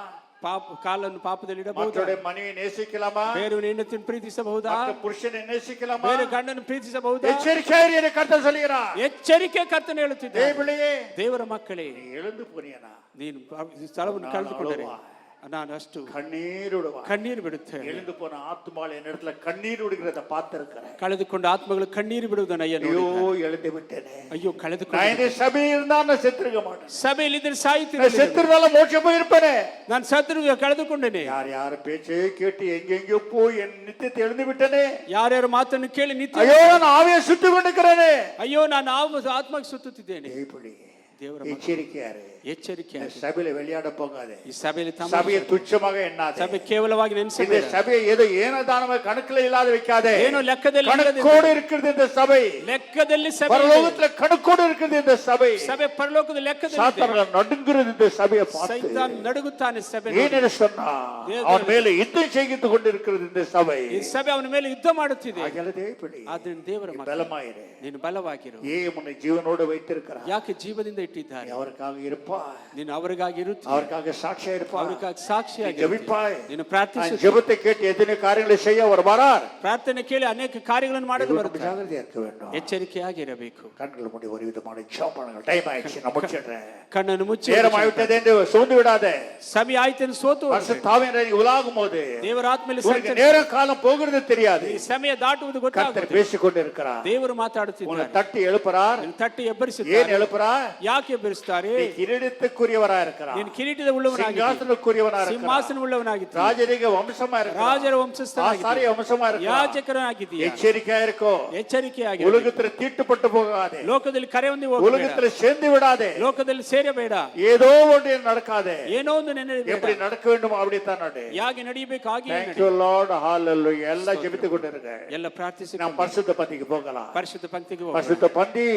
ಕಾಲನ್ನು ಪಾಪದಲ್ಲಿ ಇಡಬಹುದು. மற்றவருடைய மனைவியை நேசிக்கலாமா? ಬೇರೆಯವನ ಹೆಂಡತಿಯನ್ನು ಪ್ರೀತಿಸಬಹುದಾ? மற்ற புருஷனை நேசிக்கலாமா? ಬೇರೆ ಗಂಡನ್ನು ಪ್ರೀತಿಸಬಹುದಾ? எச்சரிக்கையாயிரு என்று கர்த்தர் சொல்கிறார். ಎಚ್ಚರಿಕೆ ಕರ್ತನು ಹೇಳುತ್ತಿದ್ದಾನೆ. தேவபிள்ளையே, ದೇವರ ಮಕ್ಕಳೇ, நீ எழுந்து போனியனா? ನೀನು ಸ್ಥಳವನ್ನು ಕಳೆದುಕೊಂಡರೆ ನಾನು ಅಷ್ಟು கண்ணீருடுவா. ಕಣ್ಣೀರು ಬಿಡುತ್ತೇನೆ. எழுந்து போன ஆத்துமாள் என்னிடத்துல கண்ணீர் விடுகிறத பார்த்திருக்கிறேன். ಕಳೆದುಕೊಂಡ ಆತ್ಮಗಳು ಕಣ್ಣೀರು ಬಿಡುವುದನ್ನು ಅಯ್ಯ ஐயோ ನೋಡಿದ್ದಾನೆ. எழுந்து விட்டேனே. ಅಯ್ಯೋ நான் ಕಳೆದುಕೊಂಡ இந்த சபையில் இருந்தா நான் செத்துருக்க மாட்டேன். ಸಭೆಯಲ್ಲಿ ಇದ್ರೆ நான் ಸಾಯುತ್ತಿರಲಿಲ್ಲ. செத்துறதால மோட்சம் போயிருப்பேனே. ನಾನು ಸತ್ರು ಕಳೆದುಕೊಂಡೇನೆ. யார் பேச்சே கேட்டு எங்கெங்கயோ போய் என் நித்தியத்தை எழுந்து விட்டேனே. ಯಾರ್ಯಾರ ಮಾತನ್ನು ಕೇಳಿ ನಿತ್ಯ ஐயோ நான் ஆவியை சுட்டு கொண்டிருக்கிறேனே. ಅಯ್ಯೋ ನಾನು ಆತ್ಮಕ್ಕೆ ಸುತ್ತುತ್ತಿದ್ದೇನೆ. தேவ எச்சரிக்கையாரு. ಎಚ್ಚರಿಕೆ இந்த சபையில விளையாட போகாதே. ಈ ಸಭೆಯಲ್ಲಿ சபையை துச்சமாக எண்ணாதே. ಸಭೆ ಕೇವಲವಾಗಿ இந்த ನೆನೆಸಬೇಡ. சபையை ஏதோ ஏனதானமாக கணக்குல இல்லாத வைக்காதே. ಏನೋ ಲೆಕ್ಕದಲ್ಲಿ கணக்கோடு இருக்கிறது இந்த சபை. ಲೆಕ್ಕದಲ್ಲಿ ಸಭೆ பரலோகத்துல கணக்கோடு இருக்கிறது இந்த சபை. ಸಭೆ ಪರಲೋಕದ ಲೆಕ್ಕದಲ್ಲಿ சாத்தான்கள் நடுங்குறது இந்த சபையை பார்த்து. ಸೈತಾನ್ ನಡುಗುತ್ತಾನೆ ಸಭೆ. ஏனென்று சொன்னா அவன் மேல யுத்தம் செய்து கொண்டிருக்கிறது இந்த சபை. ಈ ಸಭೆ ಅವನ ಮೇಲೆ ಯುದ್ಧ ಮಾಡುತ್ತಿದೆ. ಆದ್ದರಿಂದ ದೇವರ ಮಕ್ಕಳೇ, பலமாயிரு. ನೀನು ಬಲವಾಗಿರು. உன்னை ஜீவனோடு வைத்திருக்கிறார். ಯಾಕೆ ಜೀವದಿಂದ ಇಟ್ಟಿದ್ದಾರೆ? அவருக்காக இருப்பாய். ನೀನು ಅವರಿಗಾಗಿ ಇರುತ್ತಿ. அவருக்காக சாட்சியா இருப்பாய். ಅವರಿಗಾಗಿ ಸಾಕ್ಷಿಯಾಗಿ ஜெபிப்பாய். ನೀನು ಪ್ರಾರ್ಥಿಸು. ஜெபத்தை கேட்டு எத்தனை காரியங்களை செய்ய அவர் வரார். ಪ್ರಾರ್ಥನೆ ಕೇಳಿ ಅನೇಕ ಕಾರ್ಯಗಳನ್ನು ಮಾಡಲು ಬರುತ್ತಾರೆ. ஜாகிரதையா இருக்க வேண்டும். ಎಚ್ಚರಿಕೆಯಾಗಿರಬೇಕು. கண்கள் மூடி ஒரு விதமான ஜெபம் பண்ணுங்க. டைம் ஆயிடுச்சு, நான் முடிச்சிடுறேன். ಕಣ್ಣನ್ನು ಮುಚ್ಚಿ நேரம் ஆயிட்டதே என்று சோர்ந்து விடாதே. ಸಮಯ ಆಯ್ತೆಂದು ಸೋತು பரிசுத்தாவியானவர் நீ உலாகும் போது ದೇವರ ಆತ್ಮದಲ್ಲಿ உனக்கு நேரம் காலம் போகிறது தெரியாது. ಈ ಸಮಯ ದಾಟುವುದು கர்த்தர் ಗೊತ್ತಾಗುತ್ತದೆ. பேசிக் கொண்டிருக்கிறார். ದೇವರು உன்னை ಮಾತಾಡುತ್ತಿದ್ದಾರೆ. தட்டி எழுப்புறார். ನೀನು ತಟ್ಟಿ ஏன் ಎಬ್ಬರಿಸುತ್ತಾರೆ. எழுப்புறார்? ಯಾಕೆ ಎಬ್ಬರಿಸುತ್ತಾರೆ? நீ கிரீடத்துக்குரியவரா இருக்கிறார். ನೀನು ಕಿರೀಟದ ಉಳ್ಳವನಾಗಿ, சிங்காசனக்குரியவனா இருக்கிறார். ಸಿಂಹಾಸನ ಉಳ್ಳವನಾಗಿದ್ದೀಯ, ராஜரிக வம்சமா இருக்கிறார். ರಾಜರ ವಂಶಸ್ಥನಾಗಿದ್ದೀಯ, ஆசாரிய வம்சமா இருக்கிறார். ಯಾಜಕನಾಗಿದ್ದೀಯ. எச்சரிக்கையா இருக்கோ. ಎಚ್ಚರಿಕೆಯಾಗಿ உலகத்துல தீட்டுப்பட்டு போகாதே. ಲೋಕದಲ್ಲಿ ಕರೆ ಹೊಂದಿ ಹೋಗಬೇಡ. உலகத்துல சேர்ந்து விடாதே. ಲೋಕದಲ್ಲಿ ಸೇರಬೇಡ. ஏதோ ஒன்று நடக்காதே. ಏನೋ ಒಂದು ನೆನೆಯಬೇಡ. எப்படி நடக்க வேண்டுமோ அப்படித்தான் நடு. ಯಾಕೆ ನಡಿಬೇಕು ಹಾಗೆ Thank ನಡಿ. you Lord. Hallelujah. எல்லாம் ஜெபித்துக் கொண்டிருங்க. ಎಲ್ಲ ಪ್ರಾರ್ಥಿಸಿ நாம் பரிசுத்த பந்திக்கு போகலாம். ಪರಿಶುದ್ಧ ಪಂಕ್ತಿಗೆ ಹೋಗೋಣ. பரிசுத்த பந்தி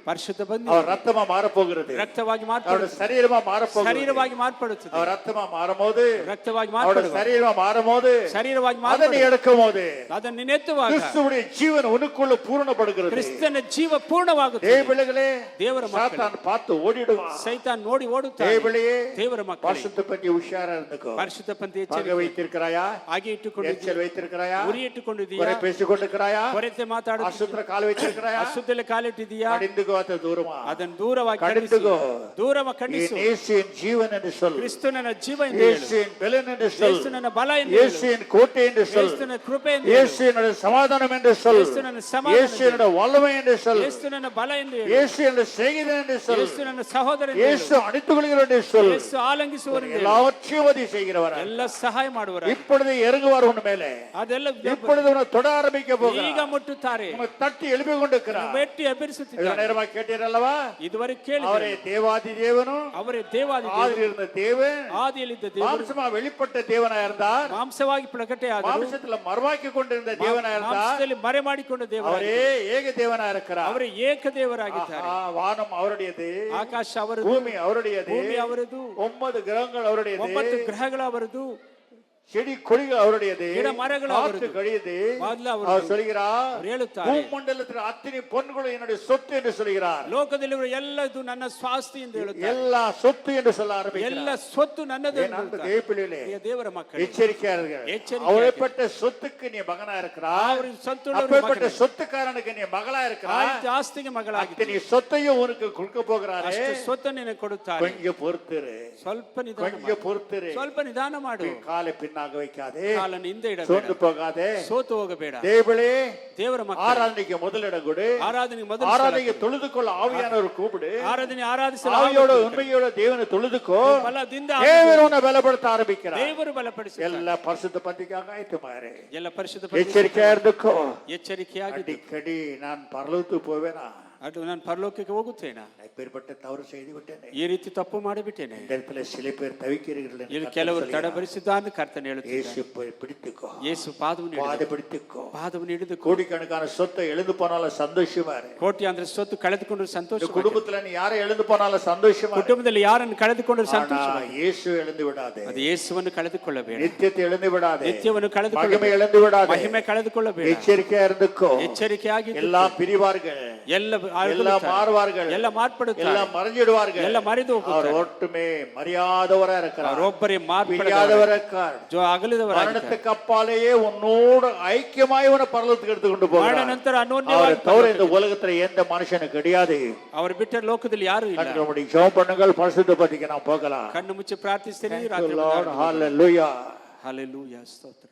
ಪರಿಶುದ್ಧ ಬಂದಿ அவர் ரத்தமா மாற போகிறது. ರಕ್ತವಾಗಿ அவருடைய ಮಾರ್ಪಡುತ್ತದೆ. சரீரமா மாற போகிறது. ಶರೀರವಾಗಿ ಮಾರ್ಪಡುತ್ತದೆ. அவர் ரத்தமா மாறும்போது, ರಕ್ತವಾಗಿ அவருடைய ಮಾರ್ಪಡುತ್ತದೆ. சரீரமா மாறும்போது, ಶರೀರವಾಗಿ அதை ಮಾರ್ಪಡುತ್ತದೆ. எடுக்கும்போது ಅದನ್ನು ನಿನ್ನೆತ್ತುವಾಗ கிறிஸ்துவுடைய ஜீவன் உனக்குள்ள பூரணப்படுகிறது. ಕ್ರಿಸ್ತನ ಜೀವ ಪೂರ್ಣವಾಗುತ್ತದೆ. தேவபிள்ளைகளே, ದೇವರ ಮಕ್ಕಳೇ, சாத்தான் பார்த்து ஓடிடுவான். ಸೈತಾನ್ ನೋಡಿ ಓಡುತ್ತಾನೆ. தேவபிள்ளையே, ದೇವರ ಮಕ್ಕಳೇ, பரிசுத்த பந்தி உஷாரா இருந்துக்கோ. ಪರಿಶುದ್ಧ ಪಂಕ್ತಿ பகை ಎಚ್ಚರಿಕೆ வைத்திருக்கிறாயா? ಹಾಗೆ ಇಟ್ಟುಕೊಂಡಿದ್ದೀಯ. எரிச்சல் வைத்திருக்கிறாயா? ಉರಿ ಇಟ್ಟುಕೊಂಡಿದ್ದೀಯಾ? குறை பேசிக் கொண்டிருக்கிறாயா? ಕೊರತೆ ಮಾತಾಡುತ್ತೀಯ. அசுத்த கால் வைத்திருக்கிறாயா? ಅಶುದ್ಧದಲ್ಲಿ ಕಾಲಿಟ್ಟಿದ್ದೀಯಾ? கடிந்துக்கோ, அது தூரமா. ಅದನ್ನು ದೂರವಾಗಿ ಖಂಡಿಸು. கடிந்துக்கோ. ದೂರವಾಗಿ ಖಂಡಿಸು. இயேசுவின் ஜீவன் என்று சொல். ಕ್ರಿಸ್ತು ನನ್ನ ಜೀವ ಎಂದು ಹೇಳು. இயேசுவின் பலன் என்று சொல். ಕ್ರಿಸ್ತು ನನ್ನ ಬಲ ಎಂದು ಹೇಳು. இயேசுவின் கோட்டை என்று சொல். ಕ್ರಿಸ್ತು ನನ್ನ ಕೃಪೆ ಎಂದು ಹೇಳು. இயேசுவின் சமாதானம் என்று சொல். ಕ್ರಿಸ್ತು ನನ್ನ ಸಮಾಧಾನ ಎಂದು ಹೇಳು. இயேசுவின் வல்லமை என்று சொல். ಕ್ರಿಸ್ತು ನನ್ನ ಬಲ ಎಂದು ಹೇಳು. இயேசுவின் சிநேகிதன் என்று சொல். ಕ್ರಿಸ್ತು ನನ್ನ ಸಹೋದರ ಎಂದು இயேசு ಹೇಳು. அணைத்துக் கொள்கிறவர் என்று சொல். ಕ್ರಿಸ್ತು ಆಲಂಗಿಸುವವರು ಎಂದು ಹೇಳು. எல்லாவற்றையும் உதவி செய்கிறவர். ಎಲ್ಲ ಸಹಾಯ ಮಾಡುವರು. இப்பொழுது இறங்குவார் உன் மேலே. ಅದೆಲ್ಲ இப்பொழுது உன்னை தொட ஆரம்பிக்க போகிறார். ಈಗ ಮುಟ್ಟುತ್ತಾರೆ. உன்னை தட்டி எழுப்பி கொண்டிருக்கிறார். வெட்டி ಎಬ್ಬರಿಸುತ್ತಿದ್ದಾರೆ. நேரமா கேட்டீரல்லவா? ಇದುವರೆಗೆ ಕೇಳಿದೆ. அவரே தேவாதி தேவனும் ಅವರೇ ದೇವಾದಿ ஆதியில் இருந்த தேவன், ಆದಿಯಲ್ಲಿದ್ದ ದೇವರು, மாம்சமா வெளிப்பட்ட தேவனா இருந்தார். ಮಾಂಸವಾಗಿ ಪ್ರಕಟೆಯಾದರು. மாம்சத்துல மறுவாக்கி கொண்டிருந்த தேவனா இருந்தார். ಮಾಂಸದಲ್ಲಿ ಮರೆ ಮಾಡಿಕೊಂಡ ದೇವರು, அவரே ஏக தேவனா இருக்கிறார். ಅವರೇ ಏಕ ದೇವರಾಗಿದ್ದಾರೆ. வானம் அவருடையது, ಆಕಾಶ ಅವರದು, பூமி அவருடையது, ಭೂಮಿ ಅವರದು, 9 கிரகங்கள் அவருடையது, 9 ಗ್ರಹಗಳು ಅವರದು, செடி கொடிகள் அவருடையது, ಗಿಡ ಮರಗಳು காற்று ಅವರದು, கழியது. ಬಾದಲ ಅವರದು. அவர் சொல்கிறார், ಅವರು ಹೇಳುತ್ತಾರೆ, பூமண்டலத்தில் அத்தனை பொன்களும் என்னுடைய சொத்து என்று சொல்கிறார். ಲೋಕದಲ್ಲಿರುವ ಎಲ್ಲದು ನನ್ನ ಸ್ವಾಸ್ತಿ ಎಂದು ಹೇಳುತ್ತಾರೆ. எல்லா சொத்து என்று சொல்ல ಎಲ್ಲ ஆரம்பிக்கிறார். ಸ್ವತ್ತು ನನ್ನದು என் ಎಂದು அன்பு ಹೇಳುತ್ತಾರೆ. தேவப்பிள்ளைகளே, ಪ್ರಿಯ ದೇವರ ಮಕ್ಕಳೇ, எச்சரிக்கையார்கள். எச்சரிக்கையாக. அவரைப்பட்ட சொத்துக்கு நீ மகனா இருக்கிறாய். அவரின் சொத்துள்ளவர் அப்பேற்பட்ட மகனே. சொத்துக்காரனுக்கு நீ மகளா இருக்கிறாய். ಆಯ್ತು, ಆಸ್ತಿಗೆ ಮಗಳಾಗಿದ್ದೆ. அத்தனை சொத்தையும் உனக்கு கொடுக்க போகிறாரே. ಅಷ್ಟು ಸ್ವತ್ತನ್ನು ನಿನಗೆ ಕೊಡುತ್ತಾರೆ. கொஞ்சம் பொறுத்திரு, ಸ್ವಲ್ಪ ನಿಧಾನ ಮಾಡು. கொஞ்சம் பொறுத்திரு. ಸ್ವಲ್ಪ ನಿಧಾನ ಮಾಡು. காலை பின்னாக வைக்காதே, ಕಾಲನ್ನು ಹಿಂದೆ ಇಡಬೇಡ, சோர்ந்து போகாதே. ಸೋತು ಹೋಗಬೇಡ. தேவளே, ದೇವರ ಮಕ್ಕಳೇ, ஆராதனைக்கு முதலிடம் கொடு. ಆರಾಧನೆಗೆ ಮೊದಲು ஆராதனைக்கு தொழுதுக்கொள்ள ஆவியானவர் கூப்பிடு. ಆರಾಧನೆ ಆರಾಧಿಸಲು ஆவியோட உண்மையோட தேவனை தொழுதுக்கோ. ಬಲದಿಂದ தேவன் உன்னை பலப்படுத்த ஆரம்பிக்கிறார். ದೇವರು ಬಲಪಡಿಸುತ್ತಾರೆ. எல்லா பரிசுத்த பந்திக்காக ஆயத்தமாயிரு. ಎಲ್ಲ ಪರಿಶುದ್ಧ எச்சரிக்கையா இருந்துக்கோ. ಎಚ್ಚರಿಕೆಯಾಗಿ அடிக்கடி நான் பரலோகத்துக்கு போவேனா? ಅದು ನಾನು ಪರಲೋಕಕ್ಕೆ ಹೋಗುತ್ತೇನಾ? நான் இப்பேற்பட்ட தவறு செய்து விட்டேனே. ಈ ರೀತಿ ತಪ್ಪು ಮಾಡಿಬಿಟ್ಟೇನೆ. இந்த இடத்துல சில பேர் தவிக்கிறீர்கள் ಇಲ್ಲಿ ಕೆಲವರು ತಡಬರಿಸಿದ್ದಾನೆ ಕರ್ತನು ಹೇಳುತ್ತಿದ್ದಾನೆ. இயேசு பிடித்துக்கோ. ಯೇಸು ಪಾದವನ್ನು பாத பிடித்துக்கೋ. ಪಾದವನ್ನು ಹಿಡಿದು கோடிக்கணக்கான சொத்தை எழுந்து போனாலும் சந்தோஷமா இரு. ಕೋಟಿ ಅಂದ್ರೆ ಸ್ವತ್ತು ಕಳೆದುಕೊಂಡ್ರೆ ಸಂತೋಷ. குடும்பத்துல நீ யாரை எழுந்து போனாலும் சந்தோஷமா இரு. ಕುಟುಂಬದಲ್ಲಿ ಯಾರನ್ನು ಕಳೆದುಕೊಂಡ್ರೆ ಸಂತೋಷ. இயேசு எழுந்து விடாதே. ಅದು ಯೇಸುವನ್ನು ಕಳೆದುಕೊಳ್ಳಬೇಡ. நித்தியத்தை எழுந்து விடாதே. ನಿತ್ಯವನ್ನು ಕಳೆದುಕೊಳ್ಳಬೇಡ. மகிமை எழுந்து விடாதே. ಮಹಿಮೆ ಕಳೆದುಕೊಳ್ಳಬೇಡ. எச்சரிக்கையா இருந்துக்கோ. ಎಚ್ಚರಿಕೆಯಾಗಿ எல்லாம் பிரிவார்கள். எல்லாம் மாறுவார்கள். எல்லாம் மாರ್ಪಡುತ್ತಾರೆ. எல்லாம் மறைஞ்சிடுவார்கள். ಎಲ್ಲ ಮರೆದು ಹೋಗುತ್ತಾರೆ. அவர் ஒட்டுமே மரியாதவரா இருக்கிறார். ಅವರೊಬ್ಬರೇ மார்படுகிறவரா இருக்கார். ಜೋ ಅಗಲಿದವರಾಗಿದ್ದಾರೆ. மரணத்துக்கு அப்பாலேயே உன்னோடு ஐக்கியமாய் உன்னை பரலோகத்துக்கு எடுத்துக்கொண்டு போகிறார். ಮರಣ ನಂತರ ಅನ್ಯೋನ್ಯವಾಗಿ தவிர இந்த உலகத்துல எந்த மனுஷனுக்கு கிடையாது. அவர் ಬಿಟ್ಟ ಲೋಕದಲ್ಲಿ ಯಾರು ಇಲ್ಲ. நம்முடைய ஜெபம் பண்ணுங்கள், பரிசுத்த பத்திக்கு நாம் போகலாம். ಕಣ್ಣು ಮುಚ್ಚಿ ಪ್ರಾರ್ಥಿಸ್ತೀನಿ. Lord, hallelujah. ಹಲ್ಲೆಲೂಯಾ ಸ್ತೋತ್ರ.